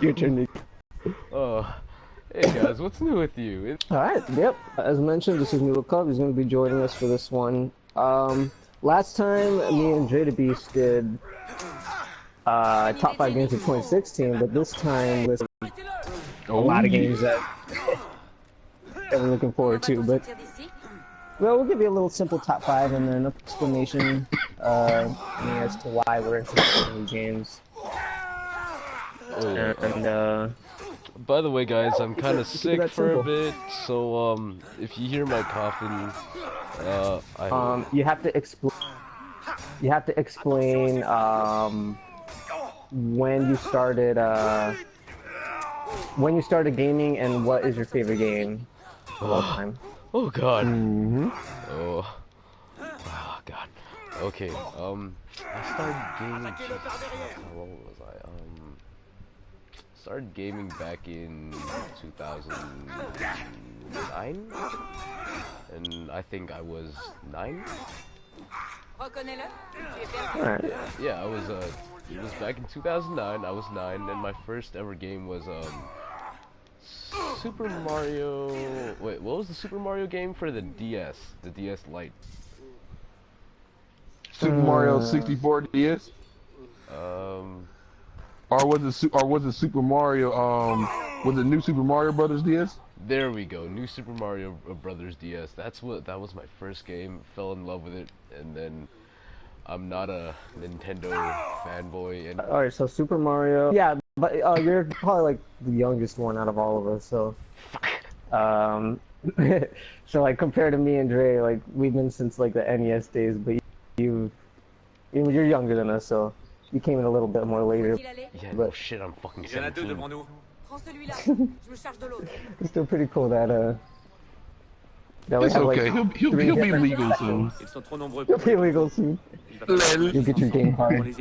Your turn, Nick. Oh, hey guys, what's new with you? Alright, yep. As mentioned, this is Newell. He's going to be joining us for this one. Last time, me and Dredabeast did top 5 games of 2016, but this time with a lot of games that we're looking forward to. But well, we'll give you a little simple top 5 and then an explanation as to why we're interested in games. And by the way, guys, I'm kind of sick for a bit, so if you hear my coughing, you have to explain. You have to explain when you started gaming and what is your favorite game of all time. Oh God. Mm-hmm. Oh God. Okay. I started gaming. How old was I? Started gaming back in 2009, and I think I was 9. Alright. Yeah, I was. It was back in 2009. I was 9, and my first ever game was Super Mario. Wait, what was the Super Mario game for the DS? The DS Lite. Super Mario 64 DS. Or was it Super Mario? Was it New Super Mario Brothers DS? There we go, New Super Mario Brothers DS. That was my first game. Fell in love with it, and then I'm not a Nintendo fanboy. And all right, so Super Mario. Yeah, but you're probably like the youngest one out of all of us. So, so like compared to me and Dre, like we've been since like the NES days, but you're younger than us, so. You came in a little bit more later. Yeah, but shit, I'm fucking 17. It's still pretty cool that it's okay. He'll be legal soon. He'll be legal soon. You'll get your game card.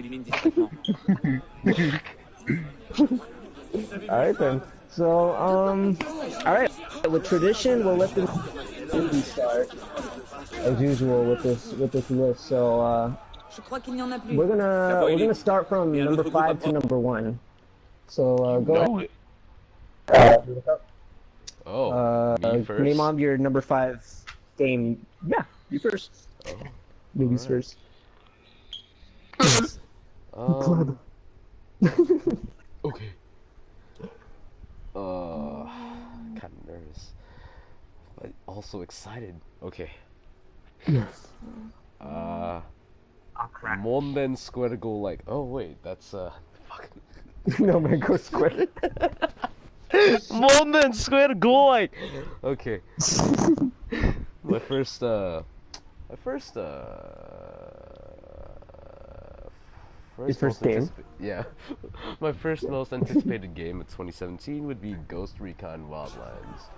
Alright then. So alright. With tradition, we'll let the start as usual with this list. So we're gonna start from number 5 to number 1. So go ahead. Me first. Name on your number 5 game. Yeah, you first. Oh, Movies right. first. Okay. Kind of nervous, but also excited. Okay. Yes. Monden Square Go like. Oh wait, that's fuck. No man, go Square. Monden Square Go like. Okay. My first game? Yeah. My first most anticipated game of 2017 would be Ghost Recon Wildlands.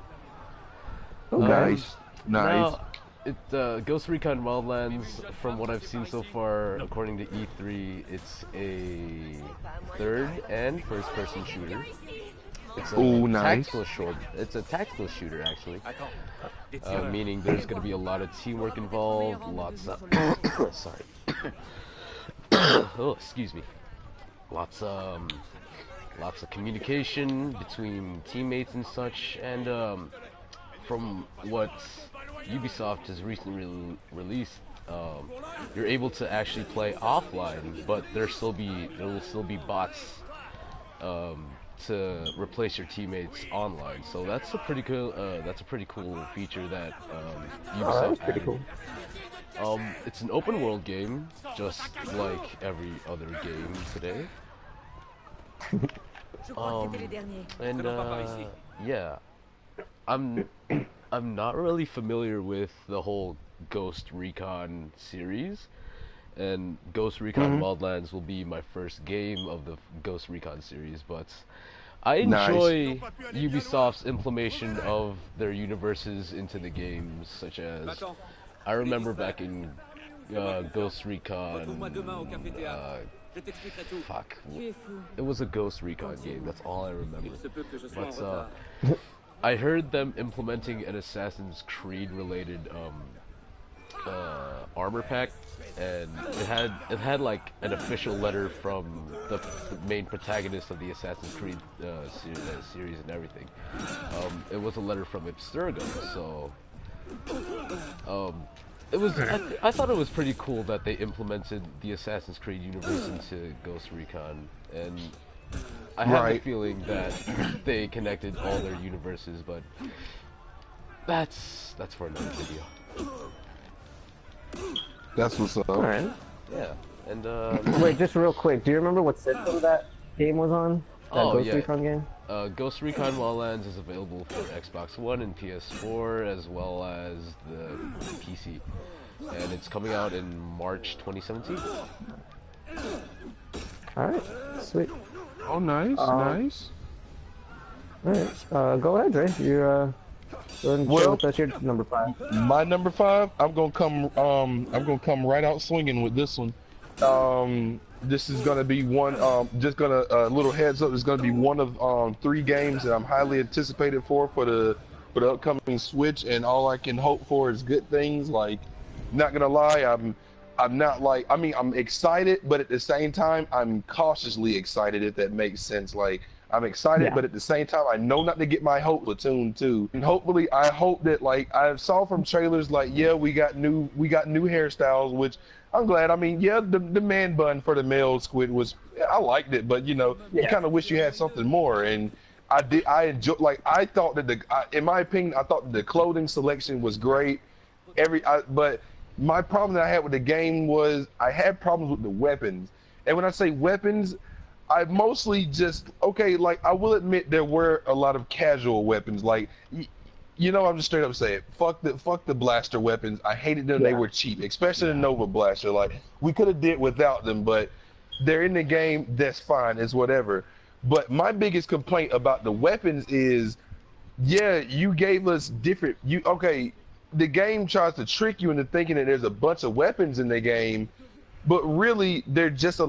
Oh, nice. Nice. Now, Ghost Recon Wildlands, from what I've seen so far, according to E3, it's a third and first-person shooter. It's a tactical It's a tactical shooter, actually. Meaning there's going to be a lot of teamwork involved, lots of sorry. Oh, excuse me. Lots of communication between teammates and such, and from what Ubisoft has recently released, you're able to actually play offline, but there will still be bots to replace your teammates online. So that's a pretty cool feature that Ubisoft pretty cool. It's an open world game, just like every other game today. Yeah, I'm not really familiar with the whole Ghost Recon series, and Ghost Recon Wildlands will be my first game of the Ghost Recon series, but I enjoy Ubisoft's implementation of their universes into the games, such as I remember back in Ghost Recon, fuck, it was a Ghost Recon game, that's all I remember, but I heard them implementing an Assassin's Creed related armor pack, and it had like an official letter from the main protagonist of the Assassin's Creed series and everything. It was a letter from Abstergo, so it was. I thought it was pretty cool that they implemented the Assassin's Creed universe into Ghost Recon, and I have the feeling that they connected all their universes, but that's for another video. That's what's up. Alright. Yeah, and Wait, just real quick, do you remember what system that game was on? That Ghost Recon game? Ghost Recon Wildlands is available for Xbox One and PS4 as well as the PC, and it's coming out in March 2017. Alright, sweet. Oh, nice, nice. Alright, go ahead, Dre. You're well, that's your number 5. My number 5, I'm gonna come right out swinging with this one. This is gonna be one. Just gonna little heads up. It's gonna be one of 3 games that I'm highly anticipated for the upcoming Switch, and all I can hope for is good things. Like, not gonna lie, I'm not like, I mean, I'm excited, but at the same time, I'm cautiously excited, if that makes sense. Like, I'm excited, but at the same time, I know not to get my hope Platoon 2. And hopefully, I hope that, like, I saw from trailers, like, yeah, we got new hairstyles, which I'm glad. I mean, yeah, the man bun for the male squid was, I liked it, but, you know, you kind of wish you had something more. And I enjoy, like, I thought that in my opinion, I thought the clothing selection was great. But my problem that I had with the game was I had problems with the weapons. And when I say weapons, I mostly just, okay, like, I will admit there were a lot of casual weapons. Like, you know, I'm just straight up saying, fuck the blaster weapons. I hated them. They were cheap, especially the Nova Blaster. Like, we could have did without them, but they're in the game. That's fine. It's whatever. But my biggest complaint about the weapons is, yeah, you gave us different. The game tries to trick you into thinking that there's a bunch of weapons in the game, but really they're just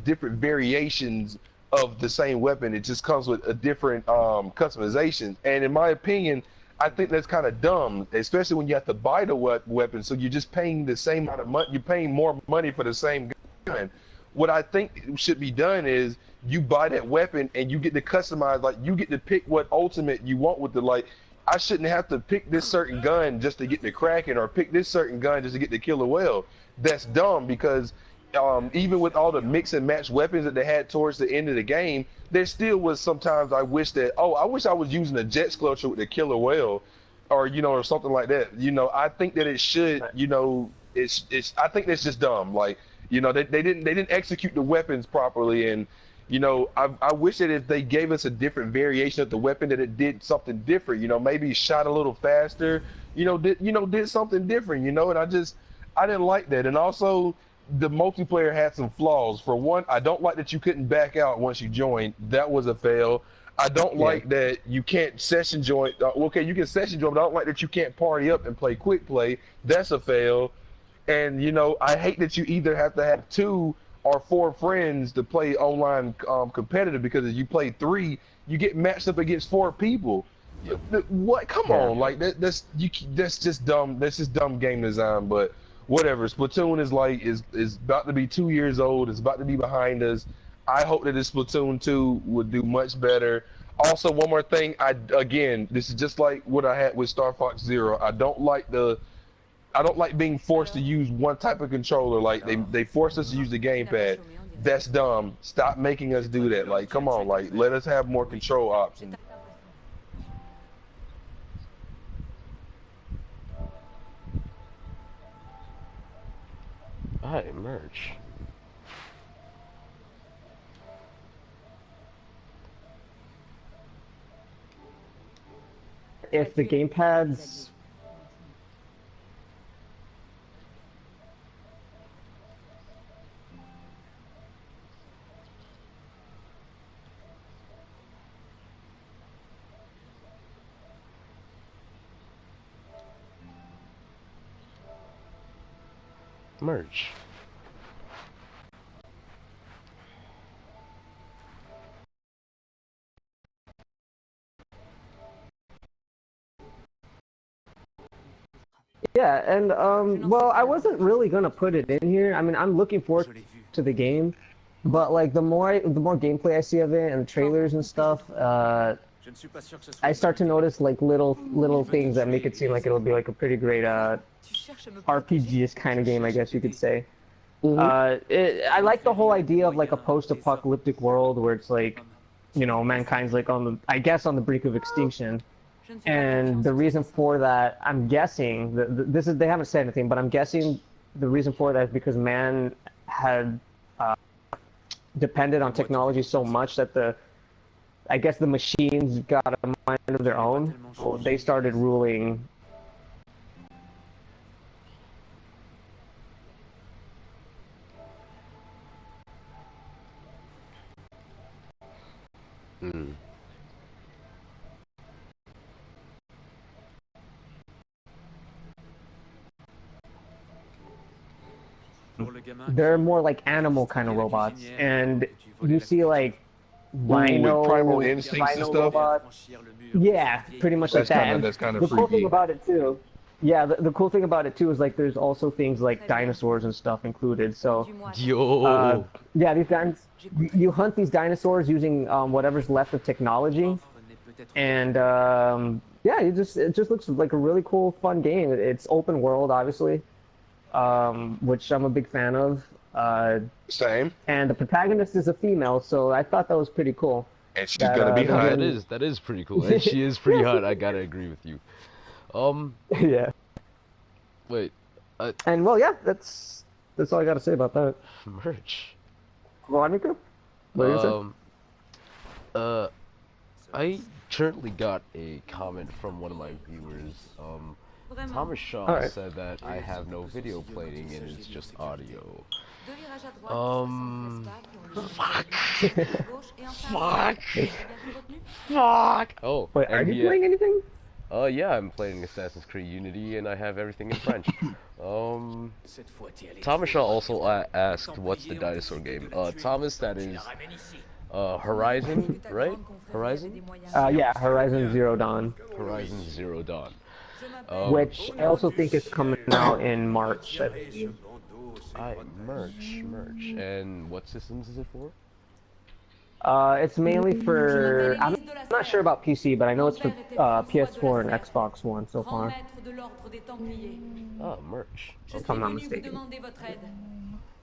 different variations of the same weapon. It just comes with a different customization. And in my opinion, I think that's kind of dumb, especially when you have to buy the weapon. So you're just paying the same amount of money. You're paying more money for the same gun. What I think should be done is you buy that weapon and you get to customize. Like, you get to pick what ultimate you want with the, like, I shouldn't have to pick this certain gun just to get the Kraken, or pick this certain gun just to get the Killer Whale. That's dumb, because even with all the mix and match weapons that they had towards the end of the game, there still was sometimes I wish I was using a jet sculpture with the Killer Whale, or, you know, or something like that. You know, I think that it should, you know, I think that's just dumb. Like, you know, they didn't execute the weapons properly. And, you know, I wish that if they gave us a different variation of the weapon, that it did something different. You know, maybe shot a little faster. Did something different. You know, and I didn't like that. And also, the multiplayer had some flaws. For one, I don't like that you couldn't back out once you joined. That was a fail. I don't like that you can't session join. Okay, you can session join, but I don't like that you can't party up and play quick play. That's a fail. And, you know, I hate that you either have to have 2 or 4 friends to play online competitive, because if you play 3, you get matched up against 4 people. What? Come on, like that's just dumb. That's just dumb game design. But whatever. Splatoon is about to be 2 years old. It's about to be behind us. I hope that this Splatoon 2 would do much better. Also, one more thing. Again, this is just like what I had with Star Fox Zero. I don't like being forced to use one type of controller. Like, they forced us to use the gamepad. That's dumb. Stop making us do that. Like, come on, like, let us have more control options. Alright, merch. If the gamepads Merch. Yeah, and well, I wasn't really gonna put it in here. I mean, I'm looking forward to the game, but like the more gameplay I see of it and trailers and stuff, I start to notice like little things that make it seem like it'll be like a pretty great RPG-ish kind of game, I guess you could say. Mm-hmm. I like the whole idea of like a post-apocalyptic world where it's like, mankind's like I guess on the brink of extinction. And the reason for that, I'm guessing, they haven't said anything, but I'm guessing the reason for that is because man had depended on technology so much that I guess the machines got a mind of their own. So they started ruling. Mm. They're more like animal kind of robots, and you see like Ooh, with primal instincts and rhino stuff. robots. Yeah, pretty much like that. And That's kind of the cool thing freaky. about it too, yeah, the cool thing about it too is like there's also things like dinosaurs and stuff included. So, Yo. yeah, these guys, you hunt these dinosaurs using whatever's left of technology, and yeah, it just looks like a really cool, fun game. It's open world, obviously, which I'm a big fan of. Same. And the protagonist is a female, so I thought that was pretty cool. And she's That gonna be they're hot. giving... That is pretty cool, and she is pretty hot. I gotta agree with you. Um, Yeah. wait, And well, yeah, that's all I got to say about that. merch. Veronica, what are you gonna say? Uh, I currently got a comment from one of my viewers. Thomas Shaw All right. said that I have no video playing and it's just audio. Fuck. Fuck. Fuck. Oh, Wait, are and you playing anything? yeah, I'm playing Assassin's Creed Unity and I have everything in French. Thomas Shaw also asked, what's the dinosaur game? Thomas, that is, Horizon, right? Horizon? Yeah, Horizon Zero Dawn, Horizon Zero Dawn. which I also think is coming out in March, I believe. Merch. And what systems is it for? It's mainly for. I'm not sure about PC, but I know it's for PS4 and Xbox One so far, Oh, merch. if I'm not mistaken.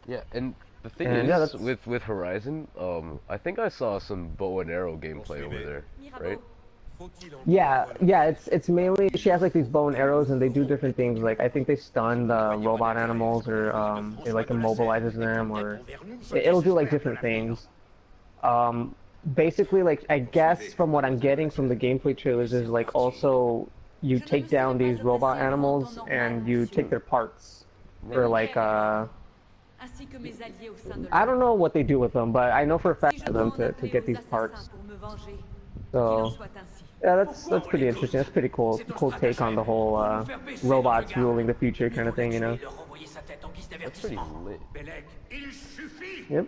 Yeah, and the thing And yeah, is, that's with Horizon, I think I saw some bow and arrow gameplay over there, right? yeah. It's mainly she has like these bow and arrows, and they do different things. Like I think they stun the robot animals, or it like immobilizes them, or it'll do like different things. Basically, like I guess from what I'm getting from the gameplay trailers is like also you take down these robot animals and you take their parts, or like I don't know what they do with them, but I know for a fact for them to get these parts. So yeah, that's pretty interesting. That's pretty cool. Cool take on the whole robots ruling the future kind of thing, you know? That's pretty lit. Yep.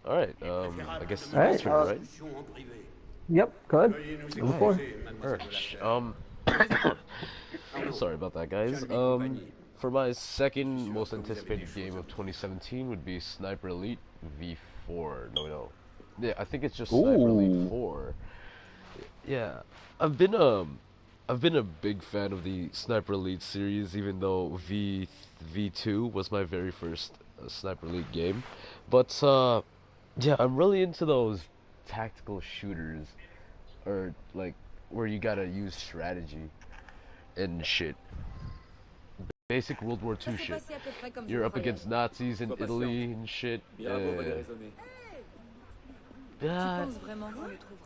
Alright, I guess it's All my right. turn, right? Yep. Good. Number four. Merch. Sorry about that, guys. For my second most anticipated game of 2017 would be Sniper Elite V4. No. Yeah, I think it's just Sniper Elite 4. Yeah, I've been a big fan of the Sniper Elite series, even though V2 was my very first Sniper Elite game. But yeah, I'm really into those tactical shooters, or like where you gotta use strategy and shit. Basic World War II shit. You're up against Nazis in Italy and shit.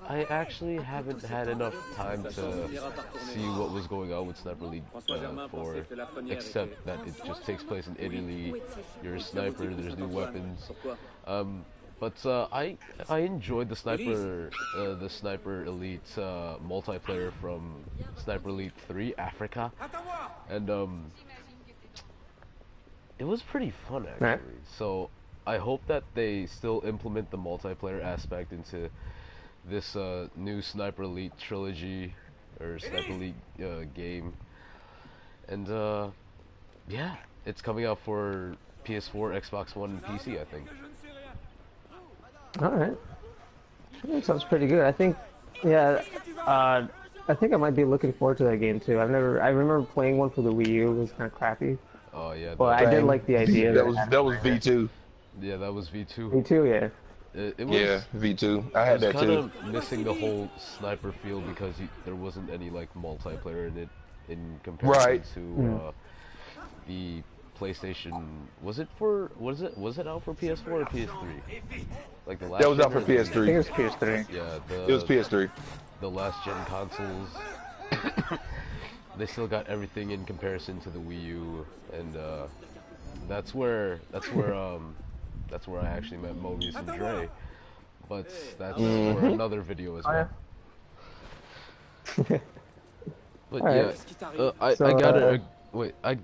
I actually haven't had enough time to see what was going on with Sniper Elite 4, except that it just takes place in Italy. You're a sniper. There's new weapons. But I enjoyed the Sniper Elite multiplayer from Sniper Elite 3 Africa, and it was pretty fun actually. Right. So I hope that they still implement the multiplayer aspect into this new Sniper Elite trilogy or Sniper Elite game. And yeah, it's coming out for PS4, Xbox One, and PC, I think. Alright. That sounds pretty good. I think, yeah, I think I might be looking forward to that game too. I remember playing one for the Wii U. It was kind of crappy. Oh yeah. But I did like the idea. That was V2. Yeah, that was V2. V2, yeah. It was, yeah, V2. I had that too. It was kind of missing the whole sniper feel because there wasn't any like multiplayer in it in comparison to the PlayStation. Was it out for PS4 or PS3? Like the last. That was out for PS3. I think it was PS3. Yeah, it was PS3. The last gen consoles. They still got everything in comparison to the Wii U, and that's where I actually met Mobius and Dre. But that's for another video as well. But yeah, I gotta wait. I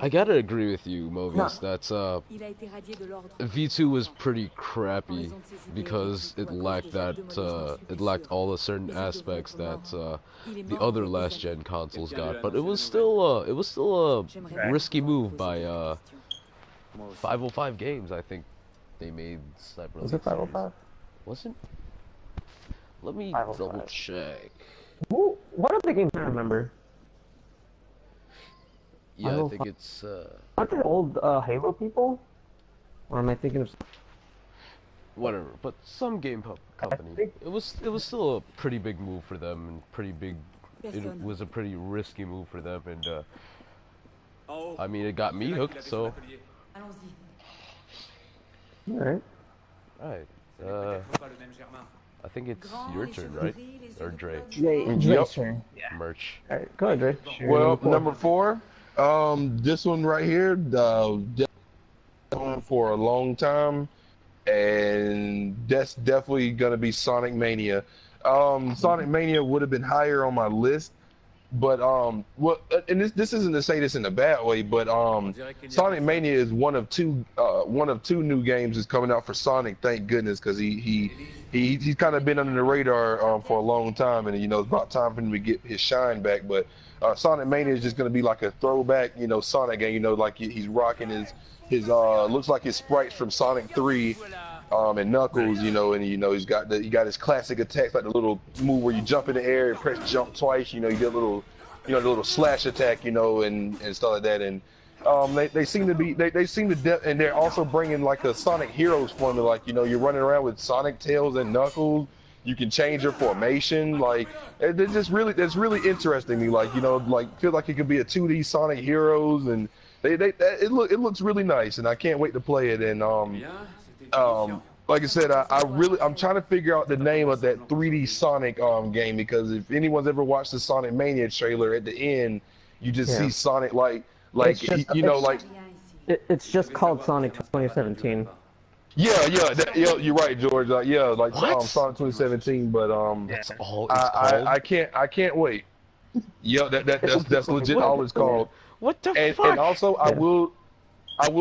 gotta agree with you, Mobius. That's V2 was pretty crappy because it lacked all the certain aspects that the other last gen consoles got. But it was still a risky move by 505 Games. I think they made Sniper Elite. Was it 505? Wasn't? Let me double check. What other games I remember? Yeah, I think it's aren't they old Halo people? Or am I thinking of whatever, but some game company. It was still a pretty big move for them, and it was a pretty risky move for them, and I mean it got me hooked, so alright. I think it's your turn, right? Or Dre? Dre's turn. Yeah. Merch. Alright, go ahead, Dre. Well, number 4, this one right here, for a long time, and that's definitely gonna be Sonic Mania. Sonic Mania would have been higher on my list, but well, and this isn't to say this in a bad way, but Sonic Mania is one of two new games that's coming out for Sonic. Thank goodness, because he's kind of been under the radar for a long time, and it's about time for him to get his shine back. But Sonic Mania is just going to be like a throwback, Sonic game. Like he's rocking his looks like his sprites from Sonic 3, and Knuckles. And he got his classic attacks, like the little move where you jump in the air and press jump twice. You get a little, the little slash attack. And stuff like that. And they seem to and they're also bringing like a Sonic Heroes formula. Like you're running around with Sonic, Tails, and Knuckles. You can change your formation. Like that's really interesting to me. Like feel like it could be a 2D Sonic Heroes, and it looks really nice, and I can't wait to play it. And like I said, I'm trying to figure out the name of that 3D Sonic game, because if anyone's ever watched the Sonic Mania trailer, at the end you just see Sonic it's just called Sonic 2017. Yeah, you're right, George. Sonic 2017, but that's all it's called. I can't wait. Yeah, that's legit all it's called. What the fuck? And also, I will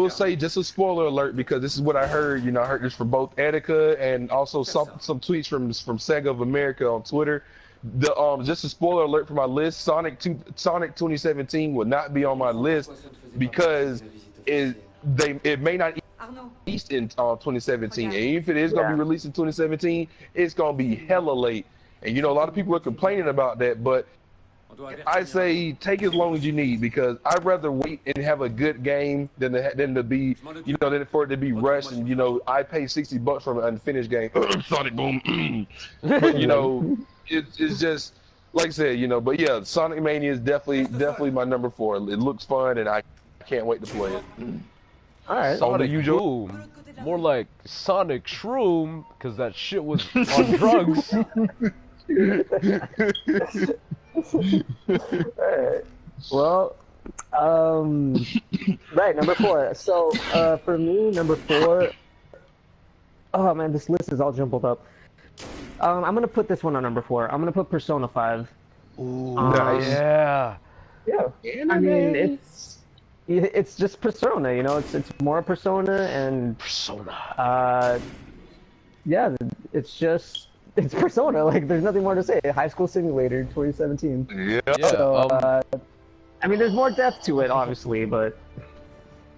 say, just a spoiler alert, because this is what I heard. I heard this from both Etika and also some tweets from Sega of America on Twitter. Just a spoiler alert for my list. Sonic 2017 will not be on my list because it may not released in 2017, and even if it is going to be released in 2017, it's going to be hella late. And a lot of people are complaining about that, but I say take as long as you need, because I'd rather wait and have a good game than to be than for it to be rushed. And I pay $60 for an unfinished game. Sonic Boom. But it's just like I said, but yeah, Sonic Mania is definitely my number 4. It looks fun, and I can't wait to play it. Alright. Sonic Boom. More like Sonic Shroom, because that shit was on drugs. Alright. Well, right, number 4. So, for me, number 4. Oh man, this list is all jumbled up. I'm gonna put this one on number 4. I'm gonna put Persona 5. Ooh, nice. Yeah. Yeah. I mean, it's just Persona, it's more Persona, and yeah, it's Persona. Like, there's nothing more to say. High School Simulator 2017. Yeah. So, I mean, there's more depth to it, obviously, but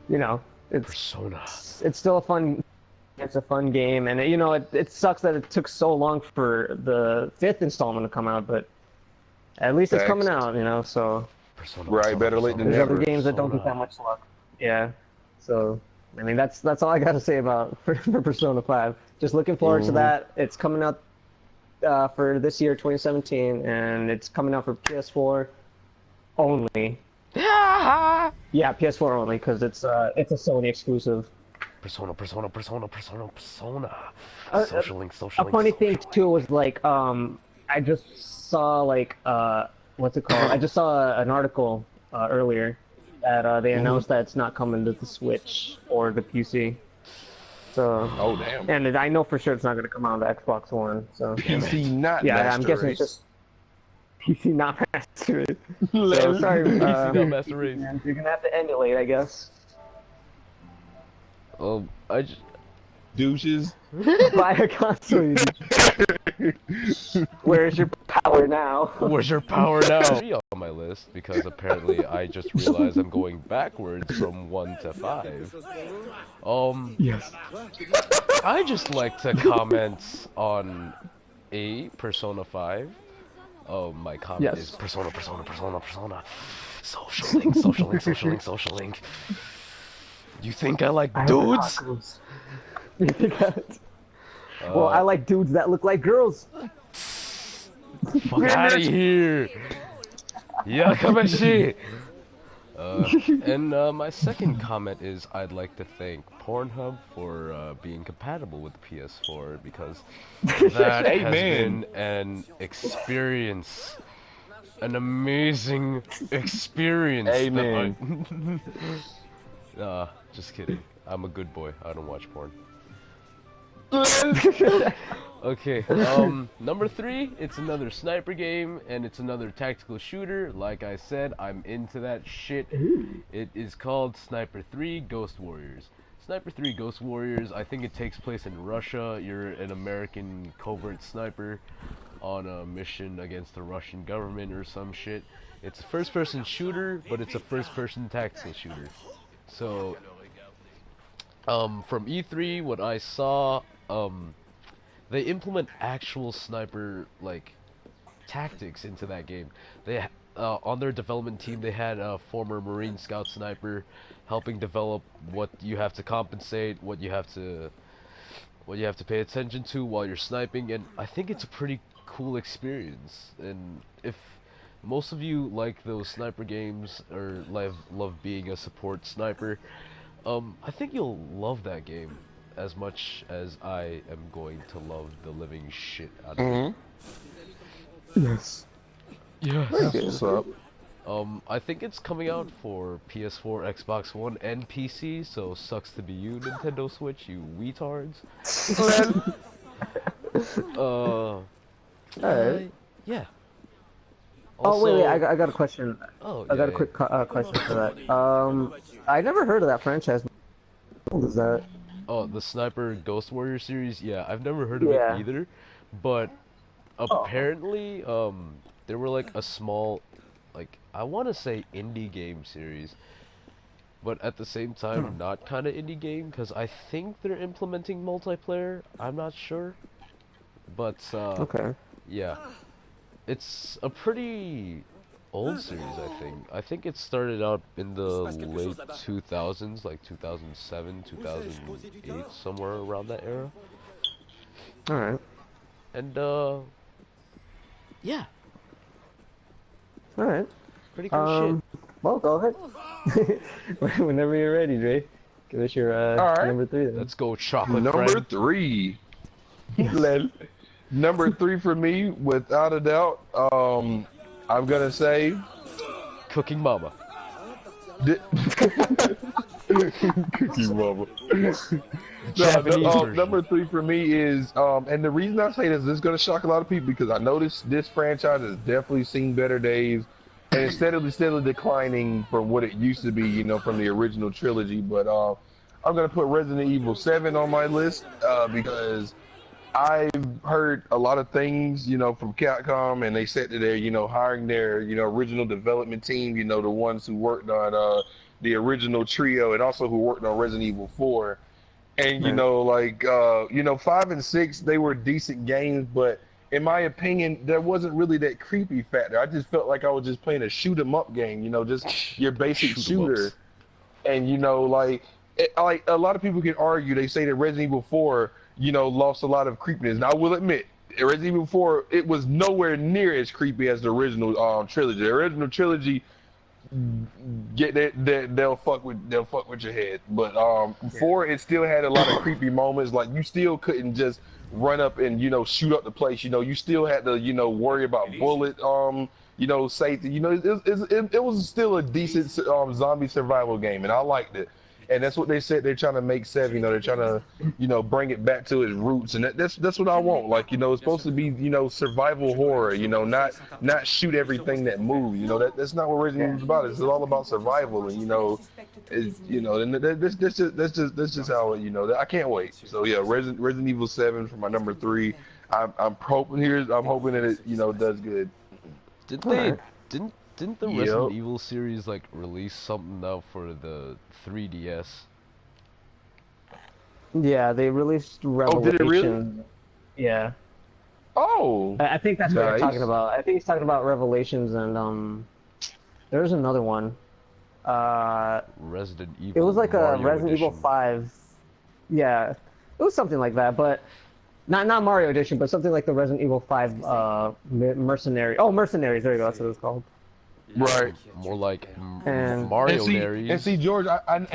you know, Persona. it's still a fun. It's a fun game, and you know, it sucks that it took so long for the 5th installment to come out, but at least it's coming out, you know. So Persona. Right, better late than there's never. other games that don't get that much luck. Yeah. So I mean, that's all I got to say about for Persona 5. Just looking forward to that. It's coming out for this year, 2017, and it's coming out for PS4 only. Yeah, PS4 only, because it's a Sony exclusive. Persona. Social link. A funny thing too was like I just saw like what's it called? I just saw an article earlier that they announced that it's not coming to the Switch or the PC. So Oh damn. and I know for sure it's not going to come out on the Xbox One. So PC not yeah, Master I'm guessing Race. it's just PC not Master Race. So sorry, PC not Master Race. you're gonna have to emulate, I guess. I just douches. Buy a console. Where's your power now? Where's your power now? 3 on my list because apparently I just realized I'm going backwards from 1 to 5. Yes. I just like to comment on Persona 5. My comment is Persona. Social link. You think I like dudes? Well, I like dudes that look like girls. Fuck out of here! Yakameshi! And my second comment is I'd like to thank Pornhub for being compatible with the PS4 because that has been an experience. An amazing experience. Amen. Just kidding. I'm a good boy. I don't watch porn. Okay, number 3, it's another sniper game, and it's another tactical shooter. Like I said, I'm into that shit. It is called Sniper 3 Ghost Warriors. Sniper 3 Ghost Warriors, I think it takes place in Russia. You're an American covert sniper on a mission against the Russian government or some shit. It's a first-person shooter, but it's a first-person tactical shooter. So, from E3, what I saw, they implement actual sniper, like, tactics into that game. They, on their development team, they had a former Marine Scout sniper helping develop what you have to compensate, what you have to pay attention to while you're sniping, and I think it's a pretty cool experience. And if most of you like those sniper games or love being a support sniper, I think you'll love that game as much as I am going to love the living shit out of it. Yes. Yes. What's up? I think it's coming out for PS4, Xbox One, and PC, so sucks to be you, Nintendo Switch, you weetards. Alright. Yeah. Oh wait, I got a question. Oh, I got a quick question for that. I never heard of that franchise. What is that? Oh, the Sniper Ghost Warrior series? Yeah, I've never heard of it either, but apparently, there were like a small, like, I want to say indie game series, but at the same time, not kind of indie game, because I think they're implementing multiplayer. I'm not sure, but, Okay. yeah. It's a pretty old series, I think. I think it started out in the late 2000s, like 2007, 2008, somewhere around that era. Alright. And, yeah. Alright. Pretty cool shit. Well, go ahead. Whenever you're ready, Dre. Give us your number 3 then. Let's go, chocolate Number friend. 3. Number 3 for me, without a doubt. I'm gonna say Cooking Mama. Cooking Mama. Number 3 for me is, and the reason I say this is gonna shock a lot of people because I noticed this franchise has definitely seen better days, and it's steadily declining from what it used to be, you know, from the original trilogy. But I'm gonna put Resident Evil 7 on my list because I've heard a lot of things, you know, from Capcom, and they said that they're, you know, hiring their, you know, original development team, you know, the ones who worked on the original trio and also who worked on Resident Evil 4. And you Right. know, like you know, 5 and 6, they were decent games, but in my opinion, there wasn't really that creepy factor. I just felt like I was just playing a shoot 'em up game, you know, just your basic Shoot 'em shooter. ups. And you know, like a lot of people can argue, they say that Resident Evil 4, you know, lost a lot of creepiness. Now I will admit, Resident Evil 4, it was nowhere near as creepy as the original trilogy. The original trilogy, get that they'll fuck with your head. But 4, it still had a lot of creepy moments. Like you still couldn't just run up and, you know, shoot up the place. You know, you still had to, you know, worry about bullet you know, safety. You know, it was still a decent zombie survival game, and I liked it. And that's what they said. They're trying to make 7. You know, they're trying to, you know, bring it back to its roots, and that's what I want. Like, you know, it's supposed to be, you know, survival horror. You know, not shoot everything that moves. You know, that's not what Resident Evil is about. It's all about survival, and you know, you know, and that's just how it, you know. I can't wait. So yeah, Resident Evil 7 for my number 3. I'm hoping that it, you know, does good. Didn't the Resident Evil series like release something now for the 3DS? Yeah, they released Revelation. Oh, did it really? Yeah. Oh. I think that's what nice. you're talking about. I think he's talking about Revelations, and there's another one. Resident Evil. It was like Mario a Resident Edition. Evil 5. Yeah, it was something like that, but not Mario Edition, but something like the Resident Evil 5 Mercenary. Oh, Mercenaries. There you go. That's what it was called. Right. More like And- Mario And see, George,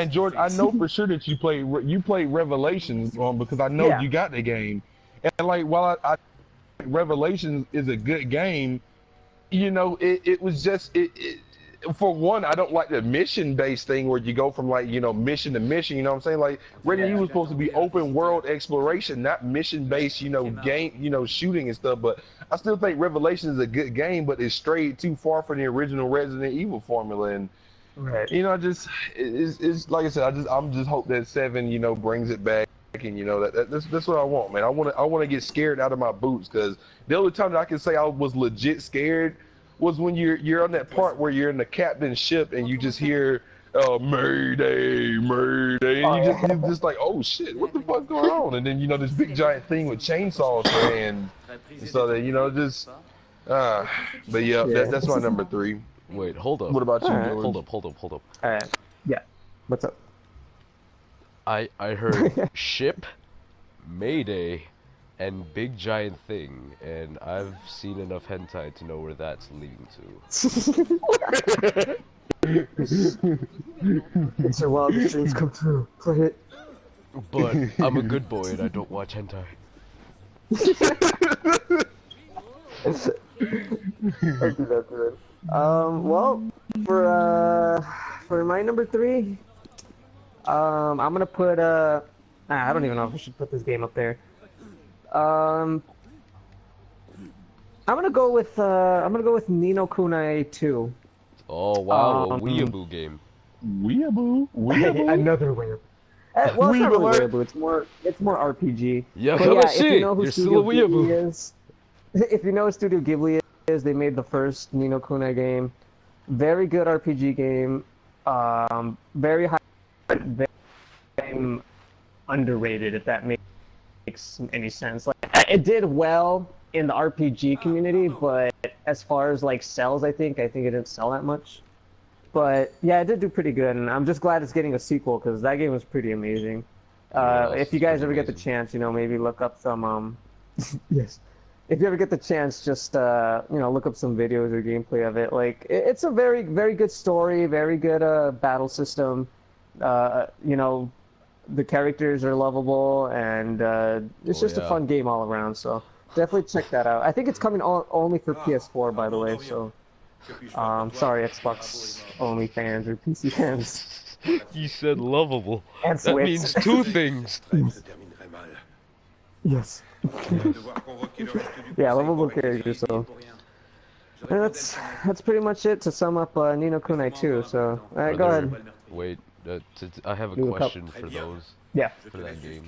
George, I know for sure that you played Revelations because I know Yeah. you got the game. And like, while I Revelations is a good game, you know, it was just for one, I don't like the mission-based thing where you go from, like, you know, mission to mission. You know what I'm saying? Like, Resident Evil was supposed to be open world exploration, not mission-based, you know, game, you know, shooting and stuff. But I still think Revelation is a good game, but it's strayed too far from the original Resident Evil formula. And Right. you know, it's like I said, I'm just hope that 7, you know, brings it back. And you know, that's what I want, man. I want to get scared out of my boots, because the only time that I can say I was legit scared was when you're on that part where you're in the captain's ship and you just hear Mayday, Mayday, and you're just like, oh shit, what the fuck going on? And then, you know, this big giant thing with chainsaws for hands, so that, you know, just but yeah, that's my number 3. Wait, hold up. What about you, Alright. George? Hold up. All right. Yeah. What's up? I heard ship, Mayday, and big giant thing, and I've seen enough hentai to know where that's leading to. It's your wildest dreams come true. Play it. But I'm a good boy and I don't watch hentai. That's good. Well, for my number 3, I'm gonna put I don't even know if I should put this game up there. I'm gonna go with Ni no Kunai 2. Oh wow, a weeaboo game. Weeaboo. Another weeaboo. Well, it's not really Weeaboo. weeaboo. It's more RPG. Yeah, But come yeah, and if see. you know who You're still Studio a weeaboo. Ghibli is, if you know what Studio Ghibli is, they made the first Ni no Kunai game. Very good RPG game. Very high, very underrated, if that makes any sense. Like, it did well in the RPG community, but as far as like sells, I think it didn't sell that much. But yeah, it did do pretty good, and I'm just glad it's getting a sequel, because that game was pretty amazing. If you guys ever get the chance, you know, maybe look up some yes. If you ever get the chance, just you know, look up some videos or gameplay of it. Like, it's a very, very good story, very good battle system. You know, the characters are lovable, and it's just a fun game all around. So definitely check that out. I think it's coming only for PS4, by the way. So sorry, Xbox only fans or PC fans. You said lovable. And That Switch. means two things. Yes. Yeah, lovable characters. So and that's pretty much it to sum up Ni no Kunai 2. So go ahead. Wait, I have a Do a question for those. Yeah. for that game?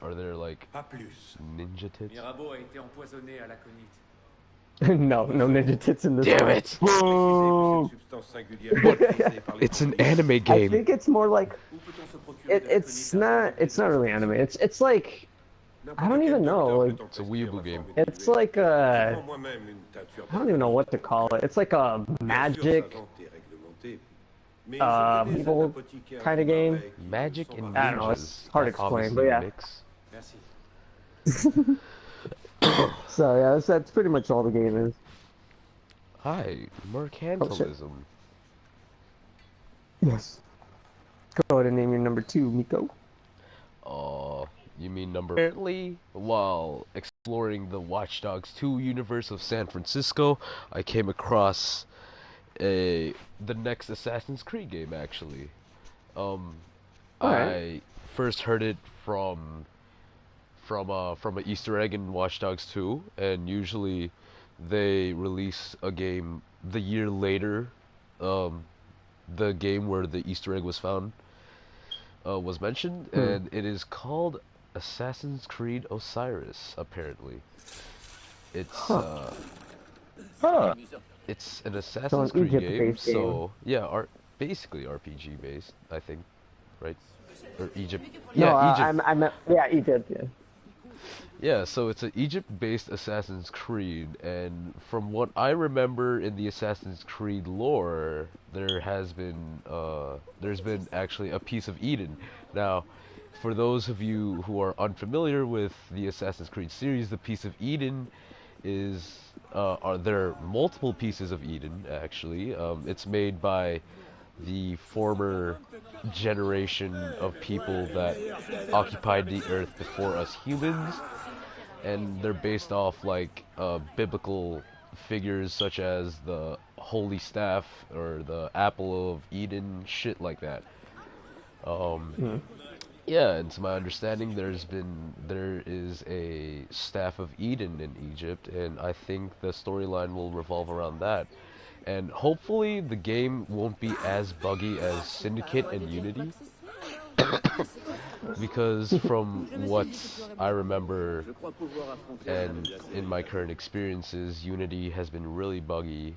Are there like ninja tits? Mirabeau a été empoisonné à l'aconite. No, no ninja tits in this Damn one. it! Boo! It's an anime I game. think it's more like it's not really anime. It's like I don't even know. Like It's a weeaboo game. it's like I don't even know what to call it. It's like a magic evil kind of game. Magic and I don't know, ninjas. it's hard to that explain, obviously but yeah. mix. Merci. So yeah, that's pretty much all the game is. Hi, mercantilism. Yes. Go ahead and name your number 2, Miko. You mean number... Apparently, while exploring the Watch Dogs 2 universe of San Francisco, I came across the next Assassin's Creed game, actually. I first heard it from an Easter egg in Watch Dogs 2, and usually they release a game the year later. The game where the Easter egg was found was mentioned, and it is called Assassin's Creed Osiris. Apparently, it's it's an Assassin's Creed game. So yeah, basically RPG based, I think, right? Or Egypt. Yeah, no, Egypt. Yeah, Egypt. Yeah. Yeah, so it's an Egypt-based Assassin's Creed, and from what I remember in the Assassin's Creed lore, there's been actually a piece of Eden. Now, for those of you who are unfamiliar with the Assassin's Creed series, the piece of Eden are there multiple pieces of Eden, actually. It's made by the former generation of people that occupied the earth before us humans, and they're based off like biblical figures such as the Holy Staff or the Apple of Eden, shit like that. Yeah, and to my understanding, there is a Staff of Eden in Egypt, and I think the storyline will revolve around that. And hopefully the game won't be as buggy as Syndicate and Unity. Because from what I remember and in my current experiences, Unity has been really buggy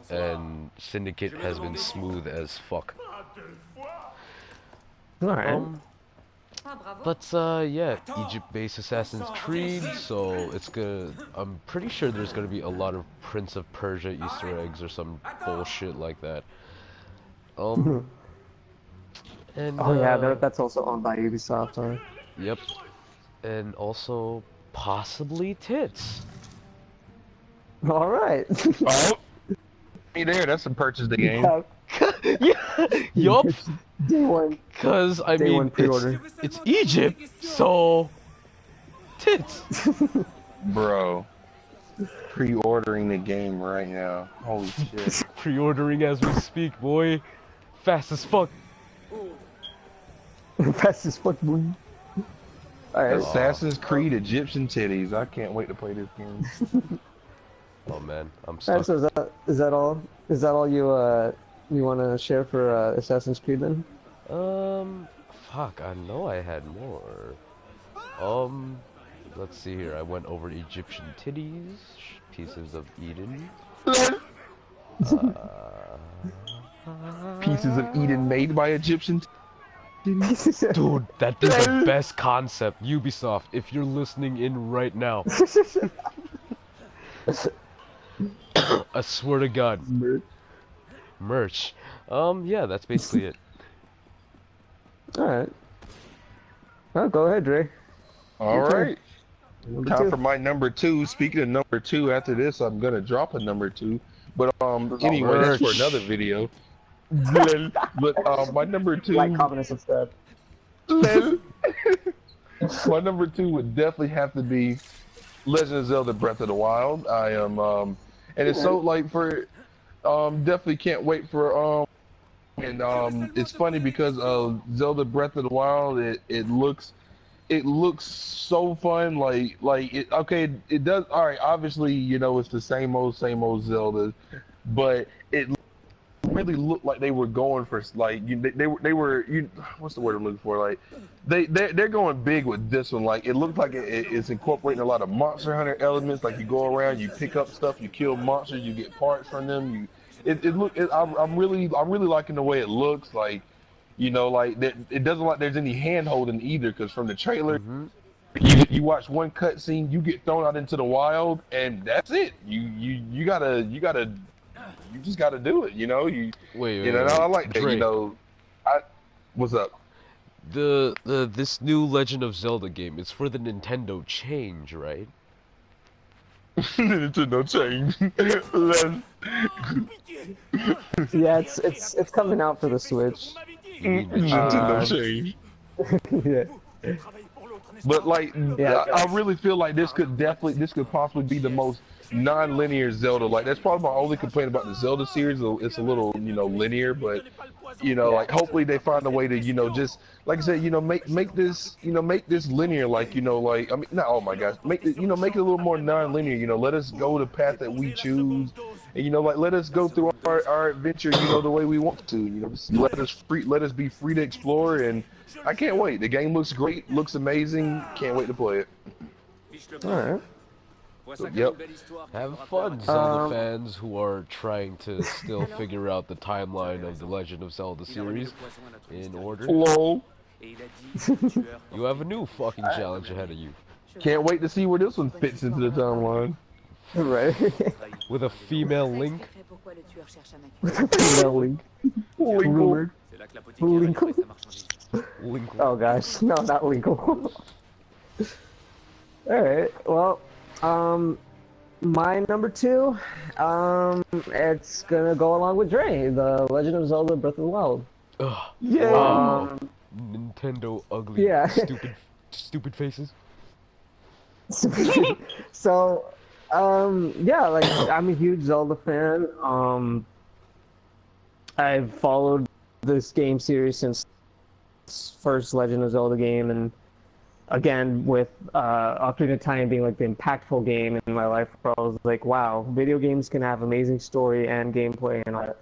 and Syndicate has been smooth as fuck. Alright. But yeah, Egypt-based Assassin's Creed, so I'm pretty sure there's gonna be a lot of Prince of Persia Easter eggs or some bullshit like that. And oh yeah, that's also owned by Ubisoft, huh? Yep. And also possibly tits. Alright. Oh, me there. That's a purchase the game. Yeah. Yup. Day one. Cause I mean, it's Egypt, so tits. Bro, pre-ordering the game right now. Holy shit. Pre-ordering as we speak, boy. Fast as fuck. Fast as fuck, boy. Alright. Assassin's Creed Egyptian titties. I can't wait to play this game. Oh man, I'm stuck. Alright, so is that all? Is that all you want to share for Assassin's Creed then? Fuck, I know I had more. Let's see here. I went over Egyptian titties, pieces of Eden. Pieces of Eden made by Egyptian titties. Dude, that is the best concept. Ubisoft, if you're listening in right now. I swear to God. Merch. Yeah, that's basically it. Alright. Well, go ahead, Dre. Alright. Time for my number 2. Speaking of number 2, after this I'm gonna drop a number 2. But anyway, that's for another video. But my number 2. Like, comment, and subscribe. My number 2 would definitely have to be Legend of Zelda: Breath of the Wild. I am and it's so like for definitely can't wait for and it's funny because Zelda Breath of the Wild, it looks so fun, like it, okay, it does. All right, obviously, you know, it's the same old Zelda, but it really looked like they were going for like they were what's the word I'm looking for, like they're going big with this one. Like it looked like it's incorporating a lot of Monster Hunter elements. Like you go around, you pick up stuff, you kill monsters, you get parts from them. I'm really liking the way it looks. Like like it doesn't look like there's any hand holding either, because from the trailer. You watch one cutscene, you get thrown out into the wild, and that's it. You just gotta do it. Wait, I like that. Drake. What's up? This new Legend of Zelda game, it's for the Nintendo Change, right? Nintendo Change. Yeah, it's coming out for the Switch. Nintendo Change. Yeah. But like, I really feel like this could possibly be the most non-linear Zelda. Like that's probably my only complaint about the Zelda series. It's a little linear, but like hopefully they find a way to just like I said, make this linear. Like like I mean, not, oh my gosh, make it make it a little more non-linear. Let us go the path that we choose, and like let us go through our adventure the way we want to. Just let us be free to explore, and I can't wait. The game looks great, looks amazing. Can't wait to play it. Alright. Yep. Have fun, Zelda fans who are trying to still figure out the timeline of the Legend of Zelda series in order. Hello. You have a new fucking challenge ahead of you. Can't wait to see where this one fits into the timeline. Right. With a female Link. Female Link. Rumored. Link. Oh gosh, no, not Linkle. Alright, well, my number 2, it's gonna go along with Dre, The Legend of Zelda Breath of the Wild. Ugh. Yeah. Wow. Nintendo ugly, Yeah. stupid faces. So, yeah, like, I'm a huge Zelda fan. I've followed this game series since first Legend of Zelda game, and again with Ocarina of Time being like the impactful game in my life, I was like, wow, video games can have amazing story and gameplay and all that.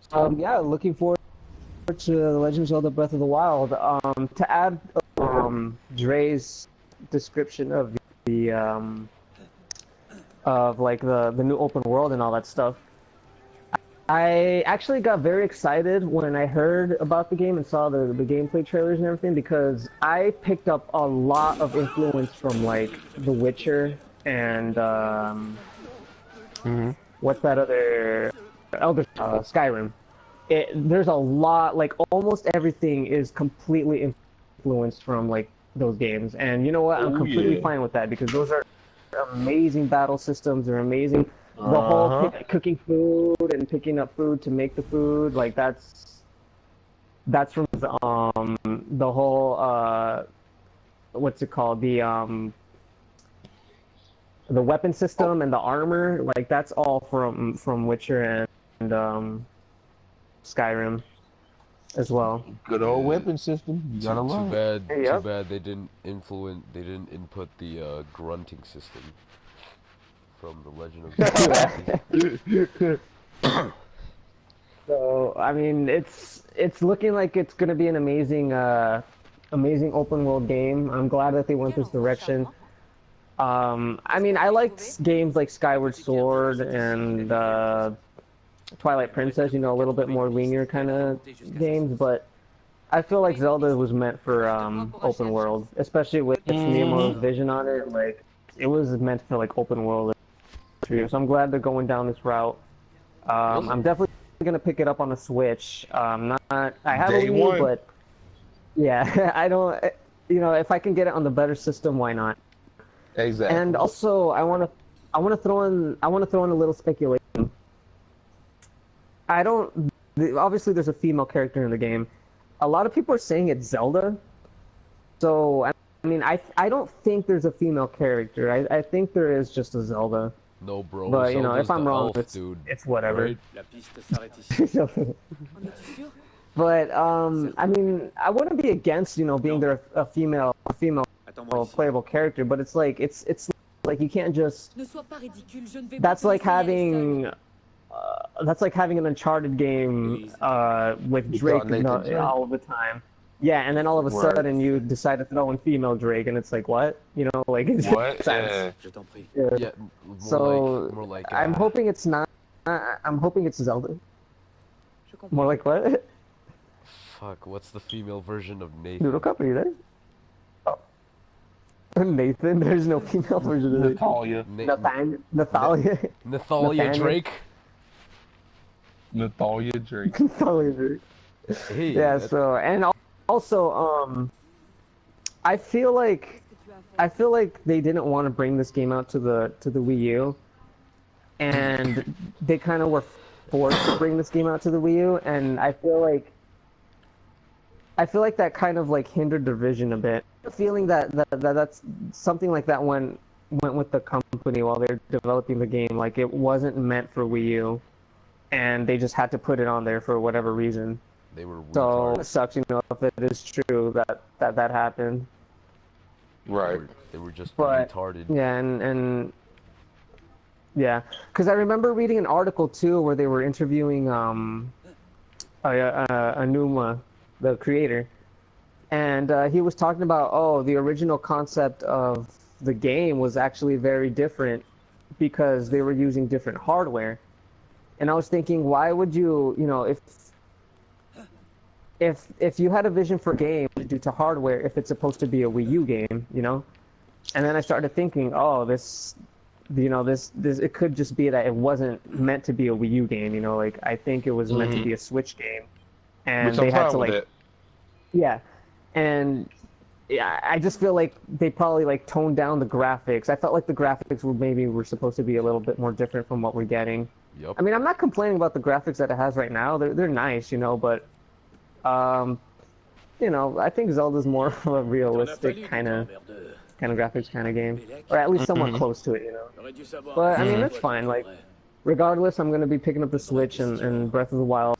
So yeah, looking forward to The Legend of Zelda Breath of the Wild. To add Dre's description of the new open world and all that stuff, I actually got very excited when I heard about the game and saw the gameplay trailers and everything, because I picked up a lot of influence from like The Witcher and what's that other Skyrim. There's a lot, like almost everything is completely influenced from like those games, and you know what? I'm completely fine with that, because those are amazing battle systems. They're amazing. The whole cooking food and picking up food to make the food, like that's from the whole what's it called, the weapon system and the armor, like that's all from Witcher and Skyrim as well. Good old weapon system. You gotta love it. Too bad they didn't input the grunting system from the Legend of Zelda. So I mean, it's looking like it's gonna be an amazing open world game. I'm glad that they went this direction. I mean, I liked games like Skyward Sword and Twilight Princess, a little bit more linear kind of games, but I feel like Zelda was meant for open world, especially with Miyamoto's vision on it. Like, it was meant for like open world. So I'm glad they're going down this route. I'm definitely gonna pick it up on the Switch. I have a Wii U, but yeah, I don't. If I can get it on the better system, why not? Exactly. And also, I want to throw in a little speculation. Obviously, there's a female character in the game. A lot of people are saying it's Zelda. So, I mean, I don't think there's a female character. I think there is just a Zelda. No, bro. But Zelda's if I'm wrong, elf, it's whatever. Right? But I mean, I wouldn't be against being there a female playable character, but it's like it's like you can't just. That's like having That's like having an Uncharted game with You Drake got Nathan Drake. all the time. Yeah, and then all of a Right. sudden you decide to throw in female Drake, and it's like, what? You know, like it What? makes sense. Je t'en prie. Yeah. Yeah, So more like. I'm hoping it's not. I'm hoping it's Zelda. Je comprends. More like what? Fuck, what's the female version of Nathan? Noodle Cup, are you there? Oh. Nathan, there's no female version of it. Natalia. Nathalia. Nathalia Drake. Natalia Drake. Nathalia Drake. Hey, Yeah, so and also I feel like they didn't want to bring this game out to the Wii U, and they kind of were forced to bring this game out to the Wii U, and I feel like that kind of like hindered their vision a bit. Feeling that's something like that went with the company while they're developing the game, like it wasn't meant for Wii U, and they just had to put it on there for whatever reason. they were So retarded. it sucks, you know, if it is true that happened. Right. They were just But retarded. yeah, and yeah, because I remember reading an article too where they were interviewing Anuma, the creator, and he was talking about the original concept of the game was actually very different because they were using different hardware, and I was thinking, why would you know, if you had a vision for a game due to hardware, if it's supposed to be a Wii U game, you know? And then I started thinking, this it could just be that it wasn't meant to be a Wii U game, you know? Like, I think it was meant to be a Switch game, and Which they I'm had fine to with like, it. yeah, and yeah, I just feel like they probably like toned down the graphics. I felt like the graphics were supposed to be a little bit more different from what we're getting. Yep. I mean, I'm not complaining about the graphics that it has right now. They're nice, you know, but you know, I think Zelda's more of a realistic kind of graphics kind of game, or at least somewhat close to it, you know. But I mean, that's fine. Like, regardless, I'm gonna be picking up the Switch and Breath of the Wild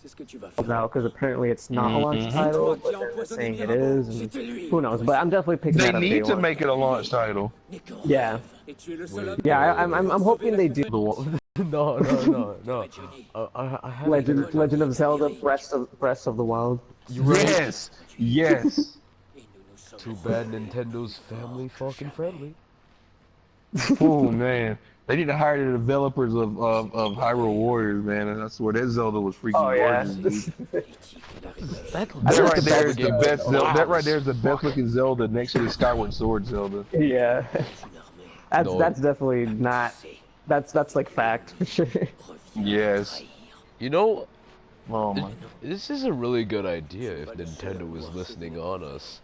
now because apparently it's not a launch title, but they're saying it is, and who knows? But I'm definitely picking They that up day need to one. make it a launch title. Yeah, Et tu es le seul homme. yeah. I'm hoping they do. No. I have Legend of Zelda: Breath of the Wild. Yes. Yes. Too bad Nintendo's family fucking friendly. Oh man, they need to hire the developers of Hyrule Warriors, man. And I swear that Zelda was freaking Oh yeah. gorgeous. Dude. That That right the there is best the best. Zelda. That right there is the best looking Zelda next to the Skyward Sword Zelda. Yeah. No. That's definitely not. That's like fact for sure. Yes. You know, Oh my. this is a really good idea if Nintendo was listening on us.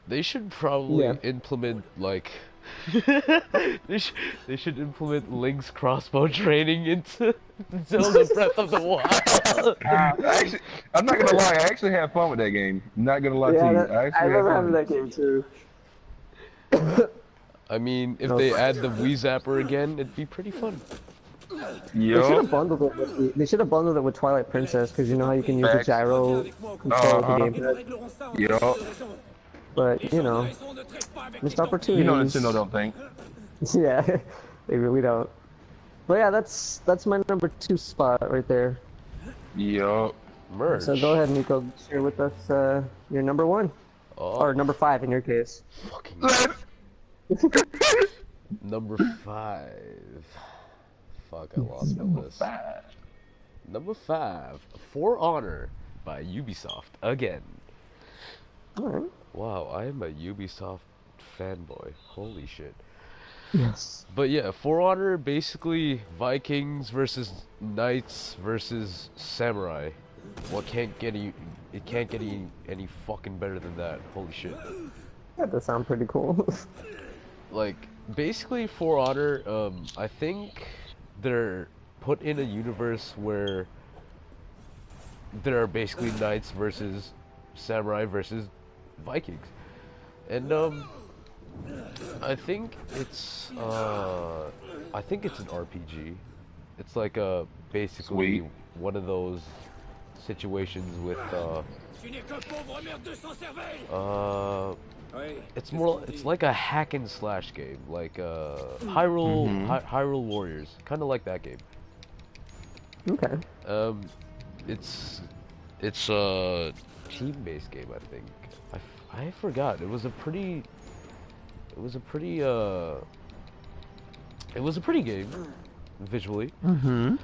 They should probably implement like they should implement Link's crossbow training into Zelda Breath of the Wild. Actually, I'm not gonna lie. I actually had fun with that game. Not gonna lie to you. I actually I had remember fun. having that game too. I mean, if they add the Wii Zapper again, it'd be pretty fun. They should Yup. have bundled it. They should have bundled it with Twilight Princess because you know how you can use the Facts. gyro control of the gamepad. Yup. But you know, missed opportunities. You know Nintendo don't think. Yeah, they really don't. But yeah, that's my number 2 spot right there. Yup. Merch. So go ahead, Nico, share with us your number 1 Oh, or number 5 in your case. fucking number 5. Fuck, I lost my list. Number 5, For Honor by Ubisoft again. Alright. Wow, I am a Ubisoft fanboy. Holy shit. Yes. But yeah, For Honor, basically Vikings versus Knights versus Samurai. What can't get any? It can't get any fucking better than that. Holy shit. That does sound pretty cool. Like, basically For Honor, I think they're put in a universe where there are basically Knights versus Samurai versus Vikings. And I think it's an RPG. It's like basically Sweet. one of those situations with it's like a hack and slash game, like Hyrule Warriors, kind of like that game. Okay. It's a team-based game, I think. I forgot. It was a pretty game visually. And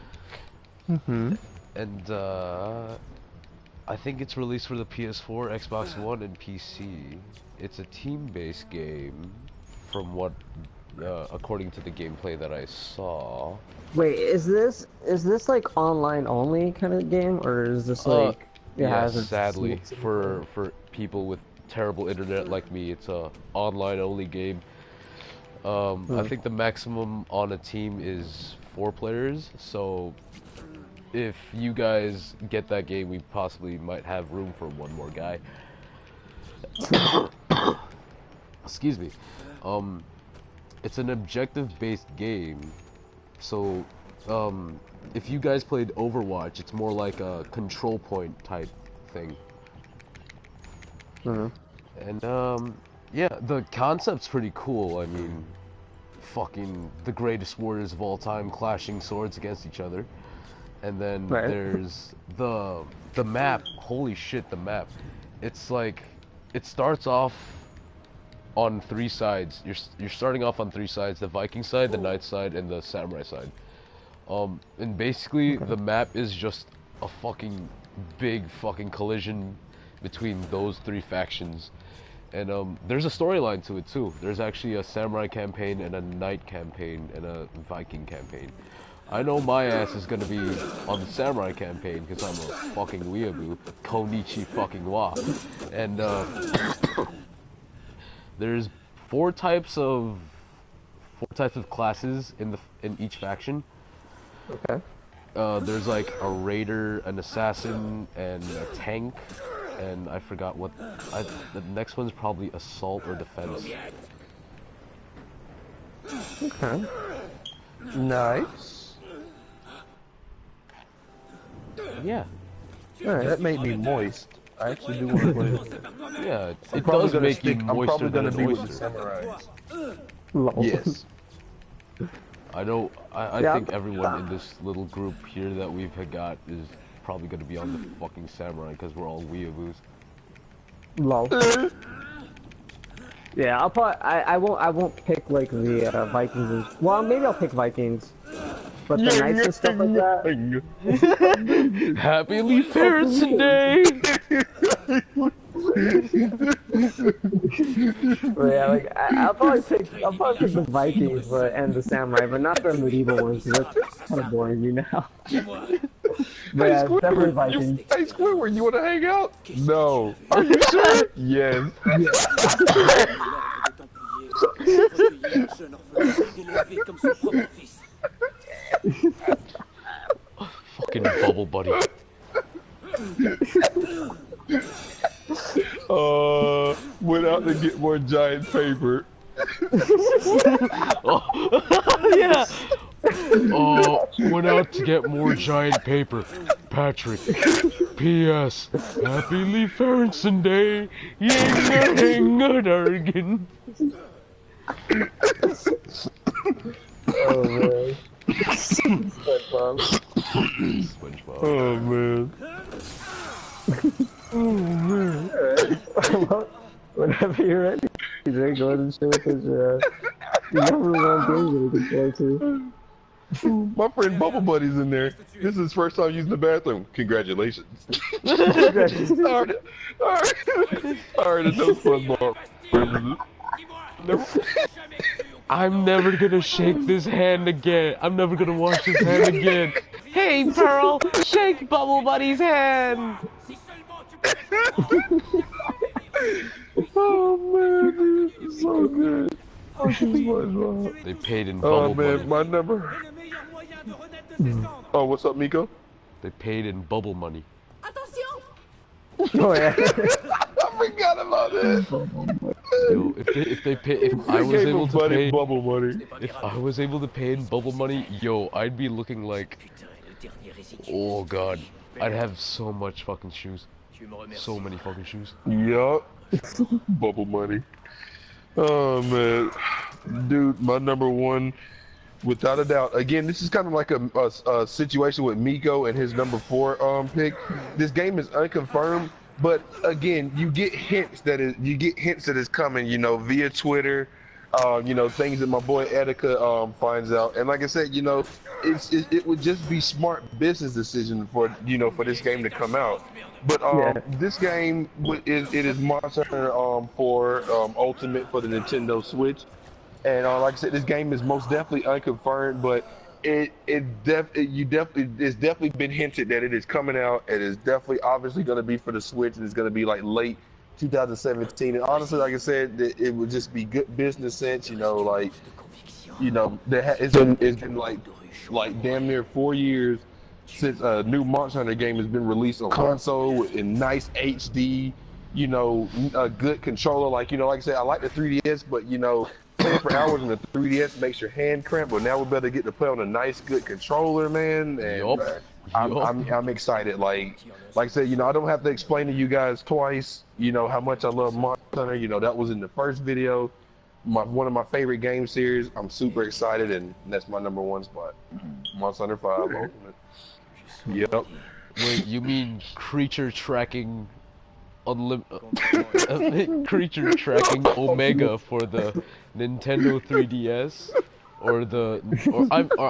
I think it's released for the PS4, Xbox One, and PC. It's a team-based game, from what, according to the gameplay that I saw. Wait, is this like online only kind of game, or is this like? Yeah, sadly, for people with terrible internet like me, it's a online only game. I think the maximum on a team is 4 players, so if you guys get that game, we possibly might have room for one more guy. Excuse me. It's an objective-based game, so if you guys played Overwatch, it's more like a control point type thing. And yeah, the concept's pretty cool. I mean, fucking the greatest warriors of all time clashing swords against each other. And then there's the map. Holy shit, the map. It's like, it starts off on 3 sides. You're starting off on 3 sides: the Viking side, the Knight side, and the Samurai side. And basically the map is just a fucking big fucking collision between those 3 factions. And there's a storyline to it too. There's actually a Samurai campaign and a Knight campaign and a Viking campaign. I know my ass is gonna be on the Samurai campaign because I'm a fucking weeaboo. Konichi fucking wa. And there's 4 types of classes in each faction. Okay. There's like a raider, an assassin, and a tank, and I forgot what. The next one's probably assault or defense. Okay. Nice. Yeah. Alright, that made me moist. I actually do want to play it. Yeah, it does make you moister than an oyster. Yes. I know. I think everyone in this little group here that we've got is probably gonna be on the fucking samurai because we're all weeaboos. Lol. Yeah, I'll probably I won't pick like the Vikings. Well, maybe I'll pick Vikings, but the Knights and stuff like that. Happy Leaf Harrison Day. Yeah, like I'll probably pick the Vikings and the samurai, but not the medieval ones. That's kind of boring, you know. But yeah, definitely Vikings. Hey Squidward, you want to hang out? No. Are you sure? Yes. Fucking bubble buddy. Went out to get more giant paper. Yeah. Went out to get more giant paper. Patrick. P.S. Happy Leif Erikson Day. Dargan. Oh man. SpongeBob. SpongeBob. Oh man. Oh man. Alright. Whenever you're ready, Jay, go ahead and show us his number 1 game that we can play to. My friend Bubble Buddy's in there. This is his first time using the bathroom. Congratulations. Alright, no SpongeBob. I'm never gonna shake this hand again. I'm never gonna wash this hand again. Hey, Pearl, shake Bubble Buddy's hand. Oh man, dude, it's so good. They paid in bubble money. Oh man, my number. Oh, what's up, Miko? They paid in bubble money. Oh yeah. I forgot about that. Yo, if I was able to pay bubble money. If I was able to pay in bubble money, yo, I'd be looking like, oh god, I'd have so much fucking shoes, so many fucking shoes. Yup. Bubble money. Oh man, dude, my number 1 Without a doubt. Again, this is kind of like a situation with Miko and his number 4 pick. This game is unconfirmed, but again, you get hints that it's coming. You know, via Twitter. You know, things that my boy Etika finds out. And like I said, you know, it would just be smart business decision for this game to come out. But this game is Monster Hunter 4 Ultimate for the Nintendo Switch. And like I said, this game is most definitely unconfirmed, but it's definitely been hinted that it is coming out. It is definitely obviously going to be for the Switch, and it's going to be like late 2017. And honestly, like I said, it would just be good business sense. You know, like, you know, it's been like damn near 4 years since a new Monster Hunter game has been released on console in nice HD. You know, a good controller. Like, you know, like I said, I like the 3DS, but you know, playing for hours on the 3DS makes your hand cramp. But now we better get to play on a nice, good controller, man. And I'm excited. Like I said, you know, I don't have to explain to you guys twice, you know, how much I love Monster Hunter. You know, that was in the first video. One of my favorite game series. I'm super excited, and that's my number 1 spot. Monster Hunter 5 Ultimate. Yep. Wait, you mean creature tracking creature tracking Omega for the Nintendo 3DS, or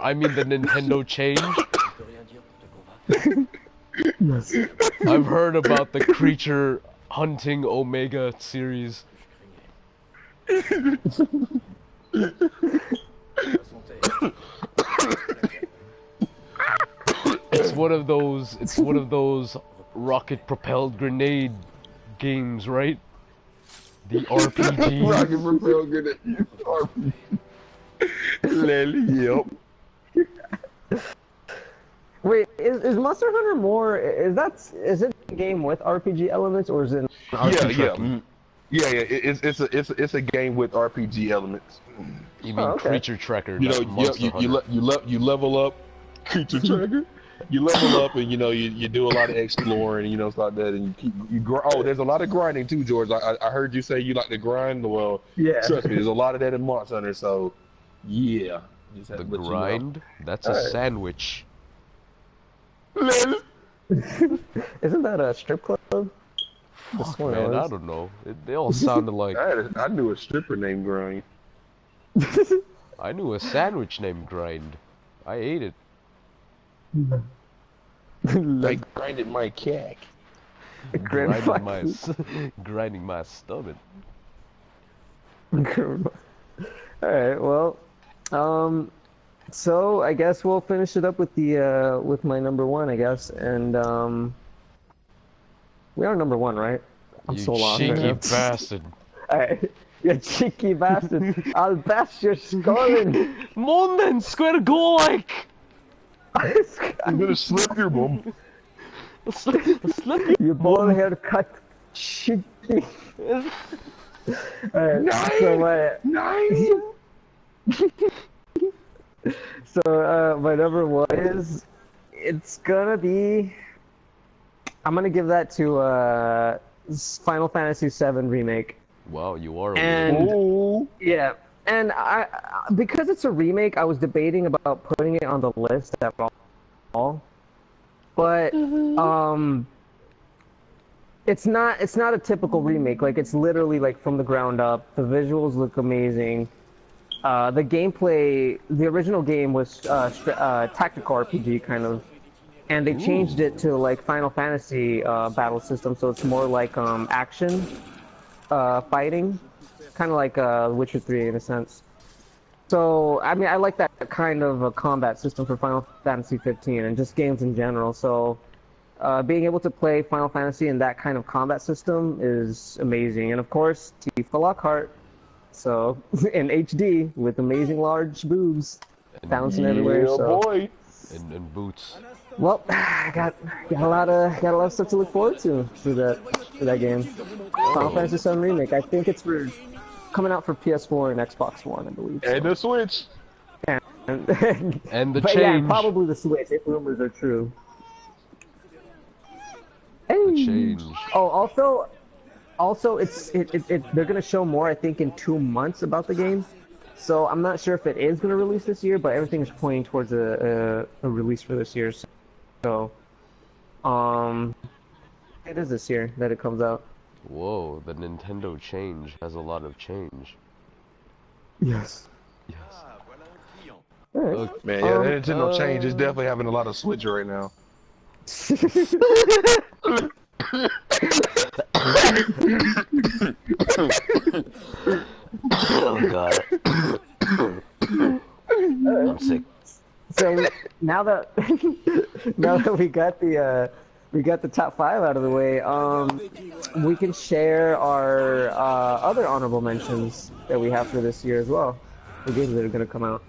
I mean the Nintendo change? Yes. I've heard about the creature hunting Omega series. It's one of those rocket propelled grenade games, right? The RPG. Rocket propelled grenade. RPG. Yep. Wait, is Monster Hunter more? Is it a game with RPG elements, or is it? Yeah. It's a game with RPG elements. You mean creature tracker? You know, you level up, creature tracker. You level up, and you know you do a lot of exploring, and you know stuff like that, and oh, there's a lot of grinding too, George. I heard you say you like to grind. Well, yeah. Trust me, there's a lot of that in Monster Hunter. So, yeah. The grind? That's a sandwich. Isn't that a strip club? Fuck, man, I don't know. They all sounded like. I knew a stripper named Grind. I knew a sandwich named Grind. I ate it. I grinded my cack. Grinding my stomach. Alright, well, so I guess we'll finish it up with the with my number 1, I guess, and we are number 1, right? I'm so lost. You cheeky bastard. Alright, you cheeky bastard. I'll bash your skull in. Munden, square go like. I'm gonna slip your bum. Slip your ball haircut. Cheeky. Alright, so my number 1 is, it's gonna be, I'm gonna give that to Final Fantasy VII Remake. Wow, you are. Yeah, and because it's a remake, I was debating about putting it on the list at all, but it's not a typical remake. Like, it's literally like from the ground up. The visuals look amazing. The gameplay, the original game was tactical RPG kind of, and they changed it to like Final Fantasy battle system, so it's more like action fighting, kind of like Witcher 3 in a sense. So I mean, I like that kind of a combat system for Final Fantasy 15 and just games in general. So being able to play Final Fantasy in that kind of combat system is amazing, and of course Tifa Lockhart. So, in HD, with amazing large boobs, bouncing everywhere. So. Boy. And boots. Well, I got a lot of stuff to look forward to for that game. Final Fantasy VII Remake. I think it's coming out for PS4 and Xbox One, I believe. So. And the Switch. And the but change. Yeah, probably the Switch, if rumors are true. The change. Oh, also, they're gonna show more, I think, in 2 months about the game. So I'm not sure if it is going to release this year, but everything is pointing towards a release for this year. So, it is this year that it comes out. Whoa, the Nintendo change has a lot of change. Yes. Yes. Alright. Okay. Man, yeah, that Nintendo change is definitely having a lot of switcher right now. Oh god. I'm sick. So now that we got the top 5 out of the way, we can share our other honorable mentions that we have for this year as well. The games that are gonna come out.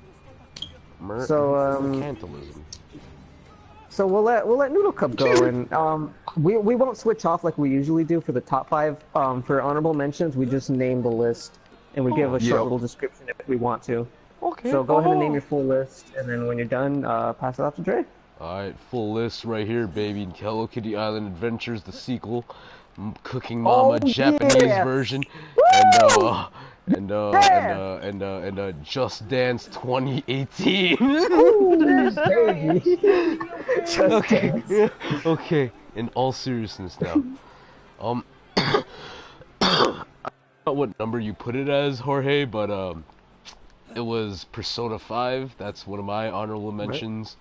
Mercantilism. So we'll let Noodle Cup go, and we won't switch off like we usually do for the top 5. For honorable mentions, we just name the list, and we give a short little description if we want to. Okay. So go ahead and name your full list, and then when you're done, pass it off to Dre. Alright, full list right here, baby. Hello Kitty Island Adventures, the sequel, Cooking Mama Japanese version, and Just Dance 2018. Okay, okay. In all seriousness now, I don't know what number you put it as, Jorge, but it was Persona 5. That's one of my honorable mentions.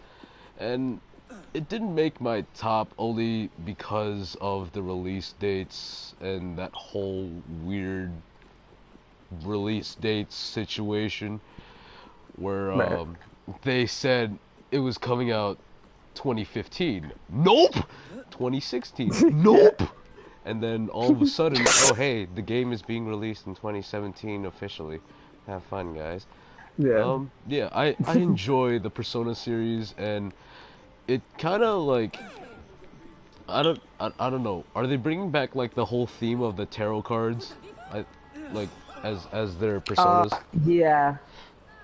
And it didn't make my top only because of the release dates and that whole weird release dates situation where they said it was coming out 2015. Nope! 2016. Nope! And then all of a sudden, oh hey, the game is being released in 2017 officially. Have fun, guys. Yeah. Yeah, I enjoy the Persona series, and it kind of like I don't know. Are they bringing back like the whole theme of the tarot cards, like as their personas? Yeah.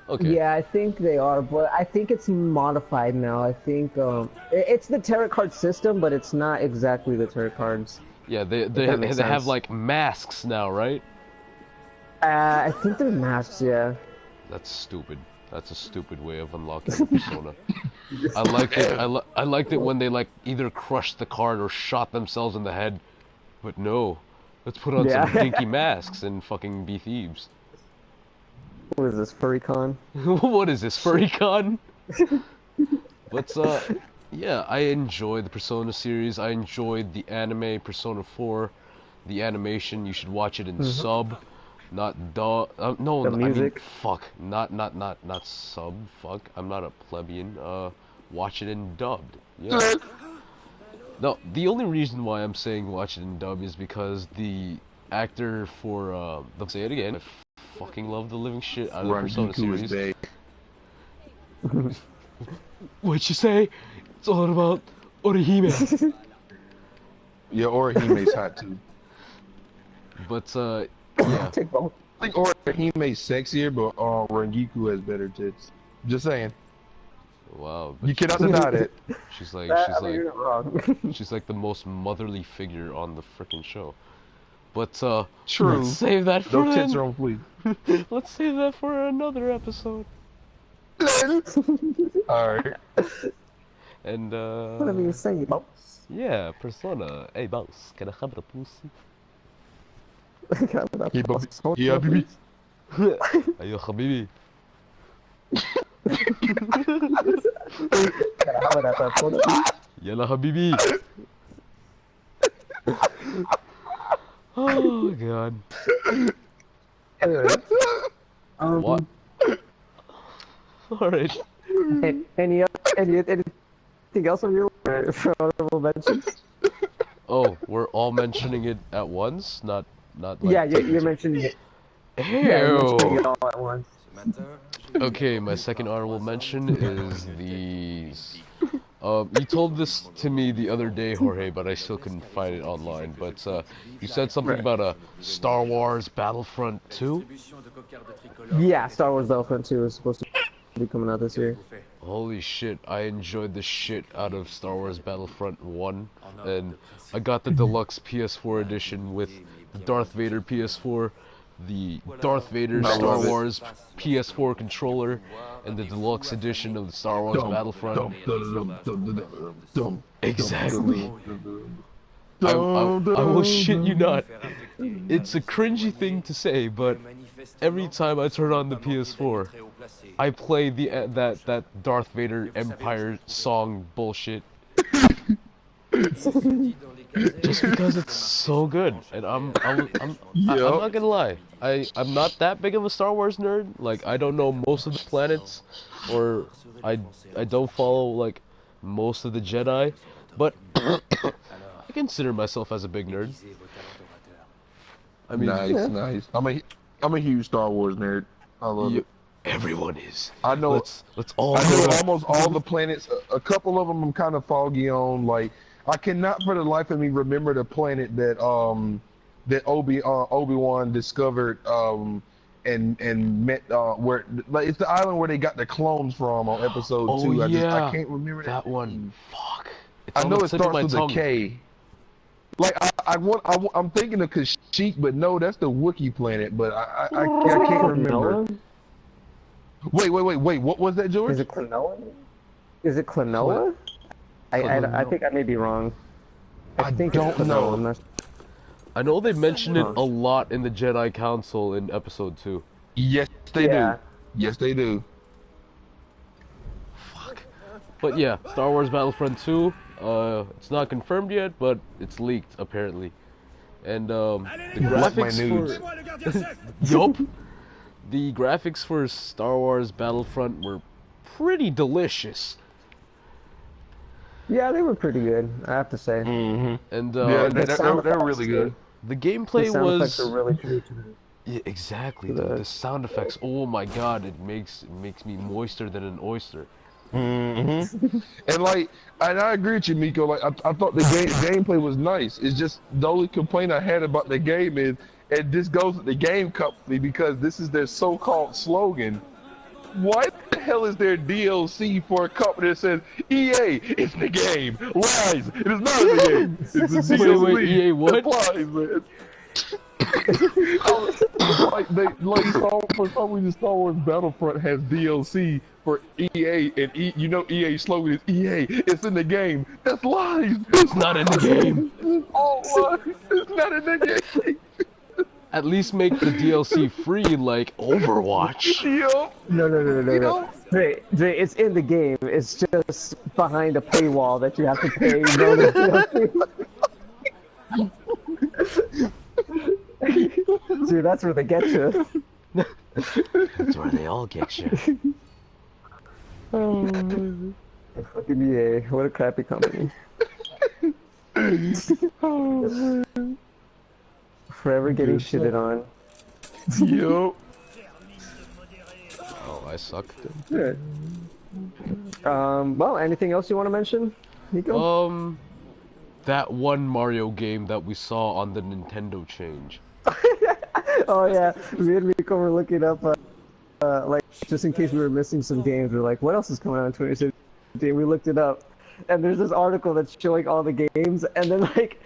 Okay. Yeah, I think they are, but I think it's modified now. I think it's the tarot card system, but it's not exactly the tarot cards. Yeah, they have like masks now, right? I think they're masks. Yeah. That's stupid. That's a stupid way of unlocking the persona. I liked it. I liked it when they like either crushed the card or shot themselves in the head. But no, let's put on some dinky masks and fucking be thieves. What is this, FurryCon? What is this, FurryCon? But yeah, I enjoy the Persona series. I enjoyed the anime Persona 4, the animation. You should watch it in sub. Not no, the music. I mean, fuck, not sub. Fuck, I'm not a plebeian. Watch it in dubbed. Yeah. No, the only reason why I'm saying watch it in dub is because the actor for say it again. I fucking love the living shit out of the Persona series. What'd you say? It's all about Orihime. Yeah, Orihime's hot too. But yeah. I think Orihime's sexier, but Rengiku has better tits. Just saying. Wow. You cannot deny that. She's like you're not wrong. she's like the most motherly figure on the frickin' show. But True. Let's save that for Those tits are on fleek. Let's save that for another episode. Alright. And Whatever you say, boss. yeah, Persona. Hey boss, can I have the pussy? Yeah, baby. Ayo habibi. Yalla habibi. Oh god. What? Alright. Anything else on your honorable mentions? Oh, we're all mentioning it at once? Not like... Yeah, you're mentioning it. Ew! Yeah, you're mentioning it all at once. Okay, my second honorable mention is these. You told this to me the other day, Jorge, but I still couldn't find it online. But you said something about a Star Wars Battlefront 2? Yeah, Star Wars Battlefront 2 is supposed to be coming out this year. Holy shit, I enjoyed the shit out of Star Wars Battlefront 1, and I got the deluxe PS4 edition with the Darth Vader PS4, the Darth Vader I Star love it. Wars PS4 controller, and the deluxe edition of the Star Wars Battlefront. Exactly. I will shit you not. It's a cringy thing to say, but every time I turn on the PS4, I play that Darth Vader Empire song bullshit. Just because it's so good, and I'm not gonna lie, I'm not that big of a Star Wars nerd. Like, I don't know most of the planets, or I don't follow like most of the Jedi, but I consider myself as a big nerd. I mean, Nice. I'm a huge Star Wars nerd. I love it. Everyone is. I know. Let's all. I know almost all the planets. A couple of them I'm kind of foggy on. Like, I cannot for the life of me remember the planet that that Obi-Wan discovered and met where, like, it's the island where they got the clones from on episode 2. I can't remember that one. Fuck. I know it starts with a K. Like, I'm thinking of Kashyyyk, but no, that's the Wookiee planet. But I can't remember. Wait. What was that, George? Is it Klonoa? Is it Klonoa? I think I may be wrong. I think don't it's know. Klonoa. I know they mentioned it a lot in the Jedi Council in episode 2. Yes, they do. Yes, they do. Fuck. But yeah, Star Wars Battlefront 2. It's not confirmed yet, but it's leaked apparently. And the graphics for yup. The graphics for Star Wars Battlefront were pretty delicious. Yeah, they were pretty good, I have to say. Mm-hmm. And yeah, they're really good. The gameplay the sound was effects are really true to it. Yeah, exactly. The sound effects. Oh my god, it makes me moister than an oyster. Mm-hmm. and I agree with you, Miko. Like, I thought the gameplay was nice. It's just the only complaint I had about the game is, and this goes with the game company because this is their so-called slogan. Why the hell is there DLC for a company that says EA? It's the game. Lies. It is not the game. It's the DLC. Wait, EA what? It applies, man. For some reason, Star Wars Battlefront has DLC for EA, and EA slogan is EA. It's in the game. That's lies. It's not in the game. It's all lies. It's not in the game. At least make the DLC free, like Overwatch. Yup. No. Dre, it's in the game. It's just behind a paywall that you have to pay. Dude, that's where they get you. That's where they all get you. Fucking EA, what a crappy company. Forever getting shitted on. Yup. Oh, I suck. Good. Well, anything else you want to mention, Nico? That one Mario game that we saw on the Nintendo change. Oh yeah, me and Miko were looking up, like, just in case we were missing some games. We're like, what else is coming out in 2016? We looked it up, and there's this article that's showing all the games, and then like,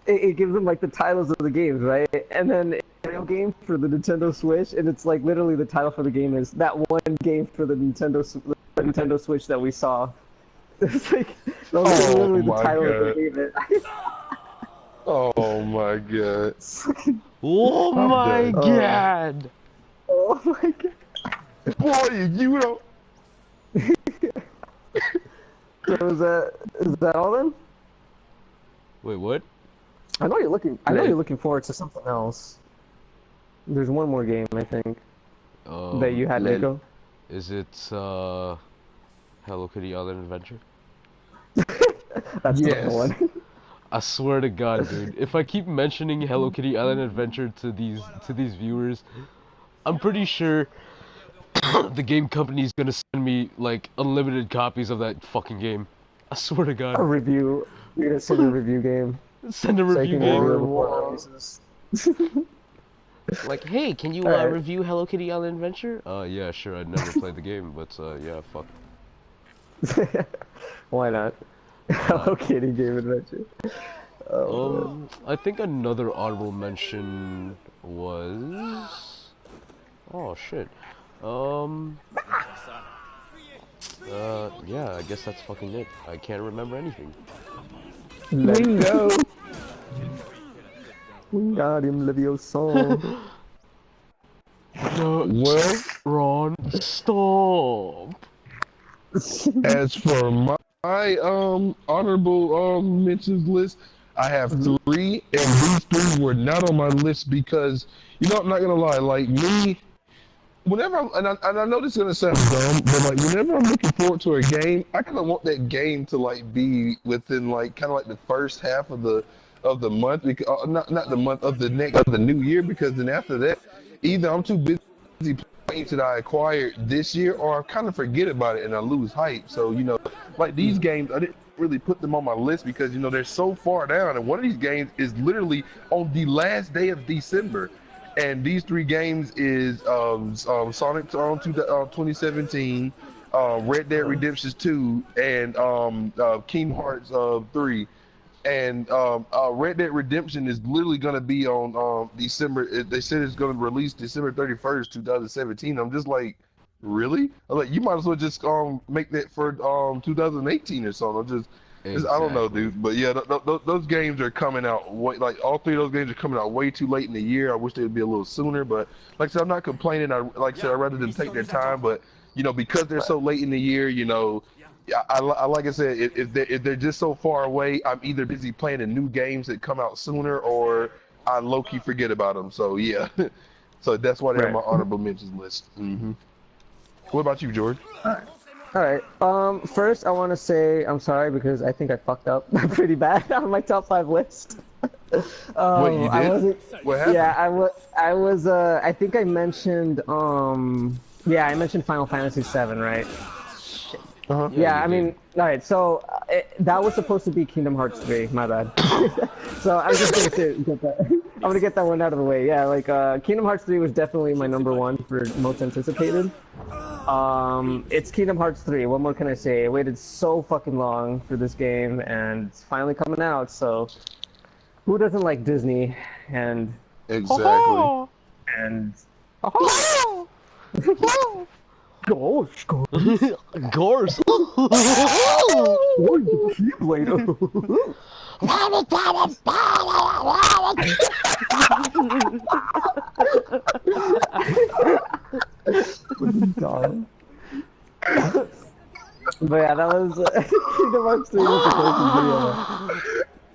it gives them like the titles of the games, right? And then it's a Mario game for the Nintendo Switch, and it's like literally the title for the game is that one game for the Nintendo Switch that we saw. It's like, literally the title of the game. Oh my god. Oh my god! Oh my god. Boy, you know. So is that all then? Wait, what? I know you're looking forward to something else. There's one more game, I think, that you had, Nico. Is it Hello Kitty Island Adventure? That's the one. I swear to God, dude, if I keep mentioning Hello Kitty Island Adventure to these viewers, I'm pretty sure the game company is gonna send me like unlimited copies of that fucking game. I swear to God. A review. You're gonna send a review game. Send a review game. Like, hey, can you review Hello Kitty Island Adventure? Yeah, sure. I'd never played the game, but yeah, fuck. Why not? Hello Kitty Game Adventure. I think another honorable mention was... Oh, shit. Yeah, I guess that's fucking it. I can't remember anything. Let's go. We got him, Leviosa. Well, Ron, stop. as for my honorable mentions list, I have three, and these three were not on my list because, you know, I'm not gonna lie, like me, whenever I know this is gonna sound dumb, but like whenever I'm looking forward to a game, I kind of want that game to like be within like kind of like the first half of the month, because not the month of the new year, because then after that, either I'm too busy playing that I acquired this year, or I kind of forget about it and I lose hype. So you know, like these games, I didn't really put them on my list because you know they're so far down, and one of these games is literally on the last day of December. And these three games is Sonic 2017, Red Dead Redemption 2, and Kingdom Hearts 3. And Red Dead Redemption is literally going to be on December. They said it's going to release December 31st, 2017. I'm just like, really? I'm like, you might as well just make that for 2018 or something. Exactly. I don't know, dude. But yeah, those games are coming out like all three of those games are coming out way too late in the year. I wish they would be a little sooner. But like I said, I'm not complaining. Like I said, I'd rather them take their time. But you know, because they're so late in the year, you know. I like I said, if they're just so far away, I'm either busy playing the new games that come out sooner, or I low-key forget about them. So yeah, so that's why they're on my honorable mentions list. What about you, George? Alright, first I want to say I'm sorry because I think I fucked up pretty bad on my top 5 list. Wait, you did? What happened? Yeah, I was, I think I mentioned, yeah, I mentioned Final Fantasy VII, right? Yeah, I mean, alright, so that was supposed to be Kingdom Hearts 3, my bad. So I'm just gonna get that. I'm gonna get that one out of the way. Yeah, like Kingdom Hearts 3 was definitely my #1 for most anticipated. It's Kingdom Hearts 3. What more can I say? I waited so fucking long for this game, and it's finally coming out. So, who doesn't like Disney? And exactly. And Gosh, Gorse. But yeah, that was Kingdom Hearts 3 was supposed to be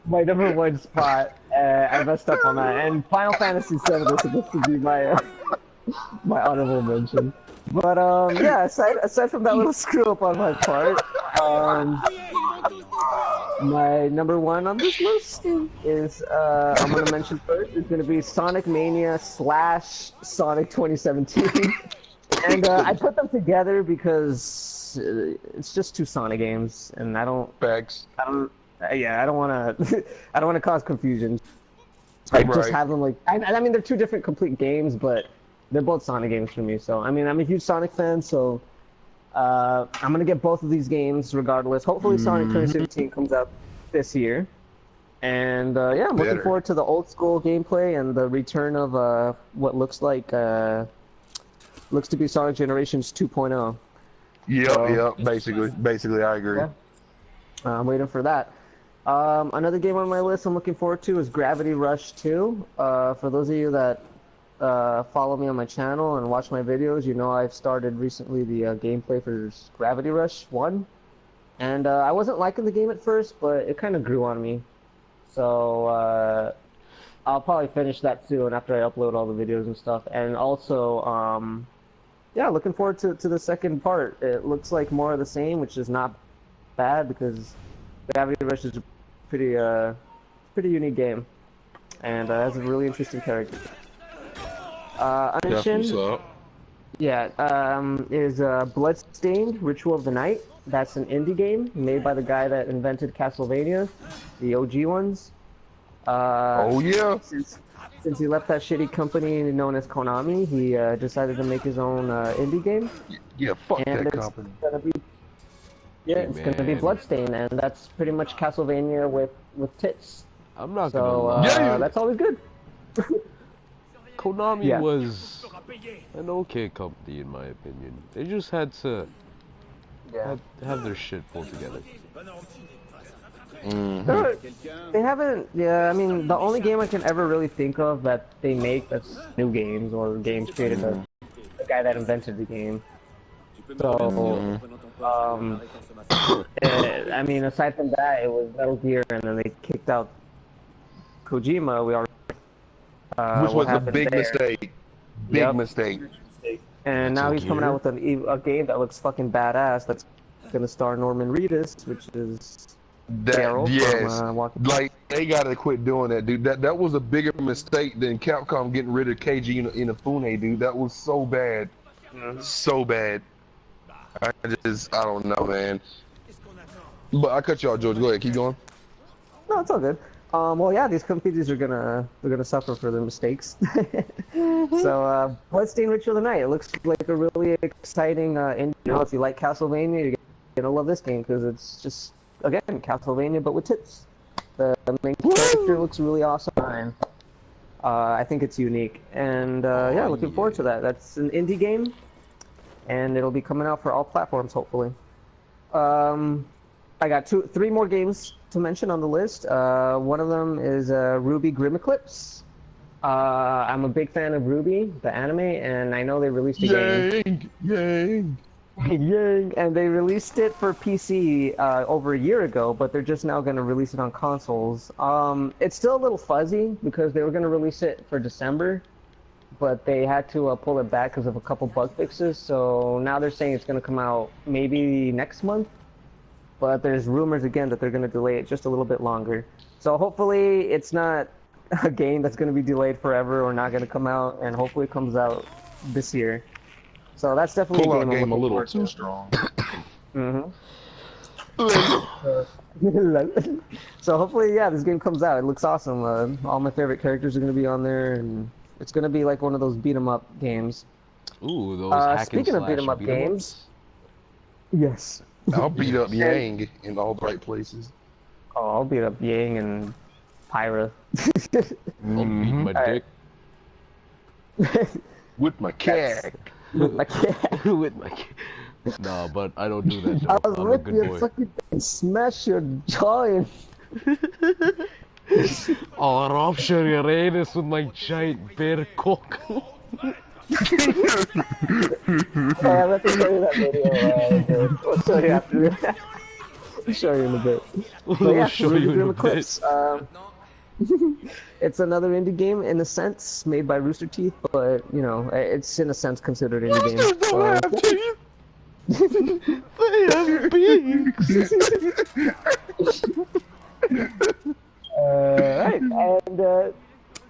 my #1 spot. I messed up on that, and Final Fantasy VII was supposed to be my my honorable mention. But yeah, aside from that little screw up on my part, my #1 on this list is I'm gonna mention first is gonna be Sonic Mania / Sonic 2017, and I put them together because it's just two Sonic games, and I don't want to cause confusion. Just have them like I mean they're two different complete games, but they're both Sonic games for me. So I mean I'm a huge Sonic fan, so I'm gonna get both of these games regardless. Hopefully Sonic 2017 comes out this year, and yeah, I'm looking forward to the old school gameplay and the return of what looks to be Sonic Generations 2.0. Yep, basically I agree. Yeah. I'm waiting for that. Another game on my list I'm looking forward to is Gravity Rush 2. For those of you that follow me on my channel and watch my videos, you know I've started recently the gameplay for Gravity Rush 1. And I wasn't liking the game at first, but it kind of grew on me. So I'll probably finish that soon after I upload all the videos and stuff. And also, yeah, looking forward to the second part. It looks like more of the same, which is not bad because Gravity Rush is a pretty unique game, and has a really interesting character. Unmentioned, yeah, is Bloodstained: Ritual of the Night. That's an indie game made by the guy that invented Castlevania, the OG ones. Oh yeah. Since he left that shitty company known as Konami, he decided to make his own indie game. Yeah, fuck that company. It's gonna be Bloodstained, and that's pretty much Castlevania with tits. I'm not gonna lie. That's always good. Konami Yeah. was an okay company in my opinion. They just had to have their shit pulled together. They haven't. Yeah, I mean, the only game I can ever really think of that they make that's new games or games created by the guy that invented the game. So, I mean, aside from that, it was Metal Gear, and then they kicked out Kojima. We already Which what was a happened big there. mistake. Big Yep. mistake. And now Metal he's coming Gear? out with a game that looks fucking badass. That's gonna star Norman Reedus, which is Daryl Yes. from Walking. Like, they gotta quit doing that, dude. That was a bigger mistake than Capcom getting rid of KG Inafune, dude. That was so bad. So bad. I don't know, man. But I cut you off, George. Go ahead, keep going. No, it's all good. Well, yeah, these companies are gonna suffer for their mistakes. So, Bloodstained Ritual of the Night. It looks like a really exciting. You know, if you like Castlevania, you're gonna love this game because it's just again Castlevania but with tits. The main character looks really awesome. I think it's unique, and yeah, looking forward to that. That's an indie game, and it'll be coming out for all platforms hopefully. I got three more games to mention on the list. One of them is Ruby Grim Eclipse. I'm a big fan of Ruby, the anime, and I know they released a game. Yang! Yang! And they released it for PC over a year ago, but they're just now going to release it on consoles. It's still a little fuzzy because they were going to release it for December, but they had to pull it back because of a couple bug fixes. So now they're saying it's going to come out maybe next month. But there's rumors again that they're going to delay it just a little bit longer. So hopefully it's not a game that's going to be delayed forever or not going to come out, and hopefully it comes out this year. So that's definitely Pull a out game, game a I'm little looking too forward strong. to. So hopefully, yeah, this game comes out. It looks awesome. All my favorite characters are going to be on there, and it's going to be like one of those beat 'em up games. Ooh, those hack and Speaking of slash beat 'em up beat 'em games, ups? yes. I'll beat up Yang in all the right places. Oh, I'll beat up Yang and Pyra. I'll beat my dick With my cat. Like, yeah. with my. No, but I don't do that. I Though. was I'm a with good you boy. fucking smash your jaw in. I'll rupture your anus with my giant bear cock. I have to show you that video. I'll show you after that. I'll show you in a bit. But We'll yeah, show Ruby you in Grim a Eclipse. It's another indie game in a sense, made by Rooster Teeth, but you know, it's in a sense considered indie game. They have beaks. Right, and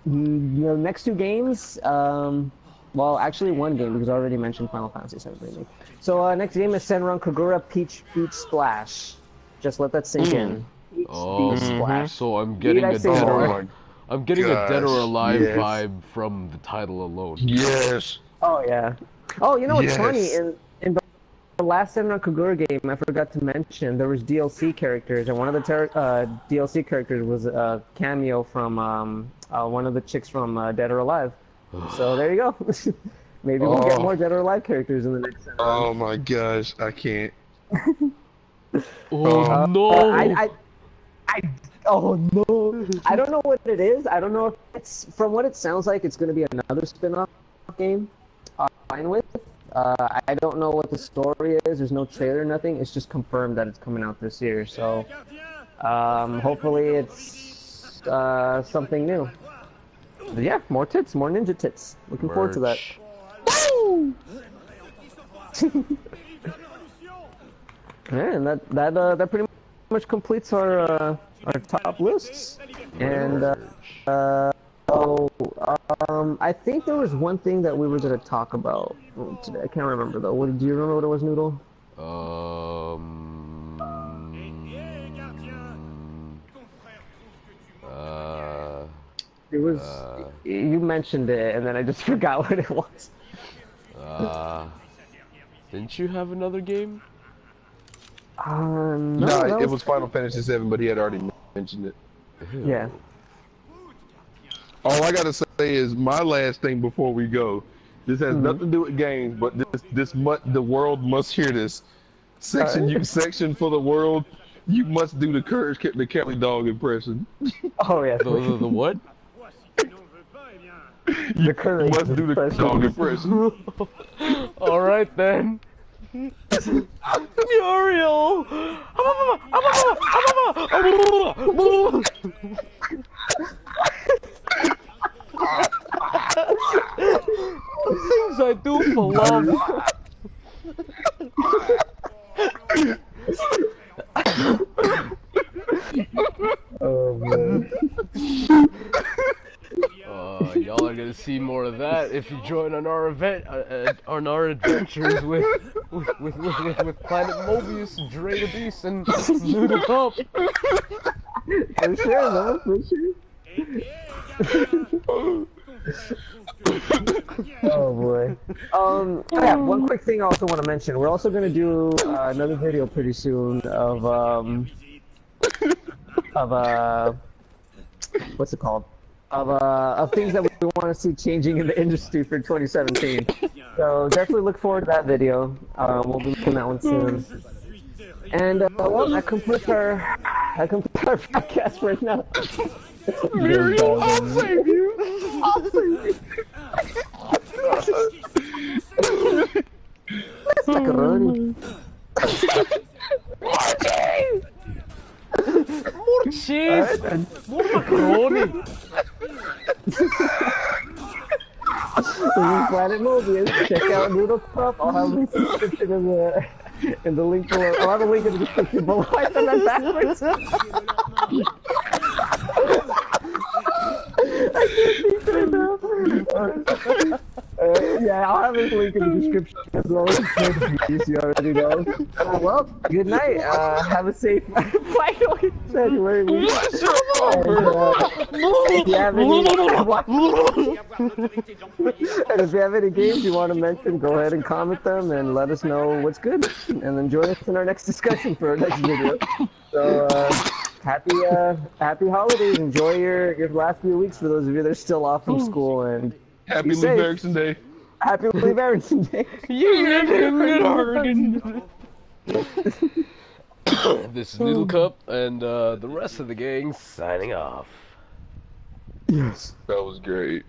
you know, next two games. Well, actually, one game because I already mentioned Final Fantasy VII Remake. So next game is Senran Kagura Peach Beach Splash. Just let that sink in. Peach Beach Splash. So I'm getting I a say dead more? or I'm getting a dead or Gosh, alive yes. vibe from the title alone. Yes. Oh yeah. Oh, you know what's Yes. funny? In the last Senran Kagura game, I forgot to mention there was DLC characters, and one of the DLC characters was a cameo from one of the chicks from Dead or Alive. So there you go. Maybe we'll get more Dead or Alive characters in the next Senran. Oh my gosh, I can't. Oh no! Oh no! I don't know what it is. I don't know if it's from what it sounds like. It's going to be another spin-off game. Fine with. I don't know what the story is. There's no trailer, nothing. It's just confirmed that it's coming out this year. So hopefully it's something new. But yeah, more tits, more ninja tits. Looking forward to that. Merch. Yeah, and that pretty much completes our top lists. And I think there was one thing that we were gonna talk about today. I can't remember though. Do you remember what it was, Noodle? It was you mentioned it, and then I just forgot what it was. Didn't you have another game? No, No, that it was Final Fantasy VII, but he had already mentioned it. yeah. All I gotta say say is my last thing before we go. This has nothing to do with games, but the world must hear this. Section for the world. You must do the Kelly dog impression. Oh yeah. The what? You must do the dog impression. All right then. Muriel. Things I do for love. Oh man. Y'all are gonna see more of that if you join on our on our adventures with Planet Mobius, Dredabeast, and Dredabeast95. For sure, though. For sure. Oh boy. Yeah, one quick thing I also want to mention. We're also gonna do another video pretty soon of what's it called? Of things that we want to see changing in the industry for 2017. So definitely look forward to that video. We'll be making that one soon. And well, that completes our podcast right now. Muriel, I'll save you. I'll save you. Macaroni. More cheese! More macaroni! This is Planet Mobius. Check out Noodle Cup. I'll have the description in the link below. I'll have a link in the description below. I said that backwards. I can't think right now. Yeah, I'll have this link in the description as well. You already know. Well, good night. Have a safe final January week. And, if you have any games you want to mention, go ahead and comment them and let us know what's good. And then join us in our next discussion for our next video. So, happy holidays. Enjoy your last few weeks for those of you that are still off from school, and Happy Leif Erikson Day. Happy Leif Erikson Day. This is Noodle Cup, and the rest of the gang signing off. Yes. That was great.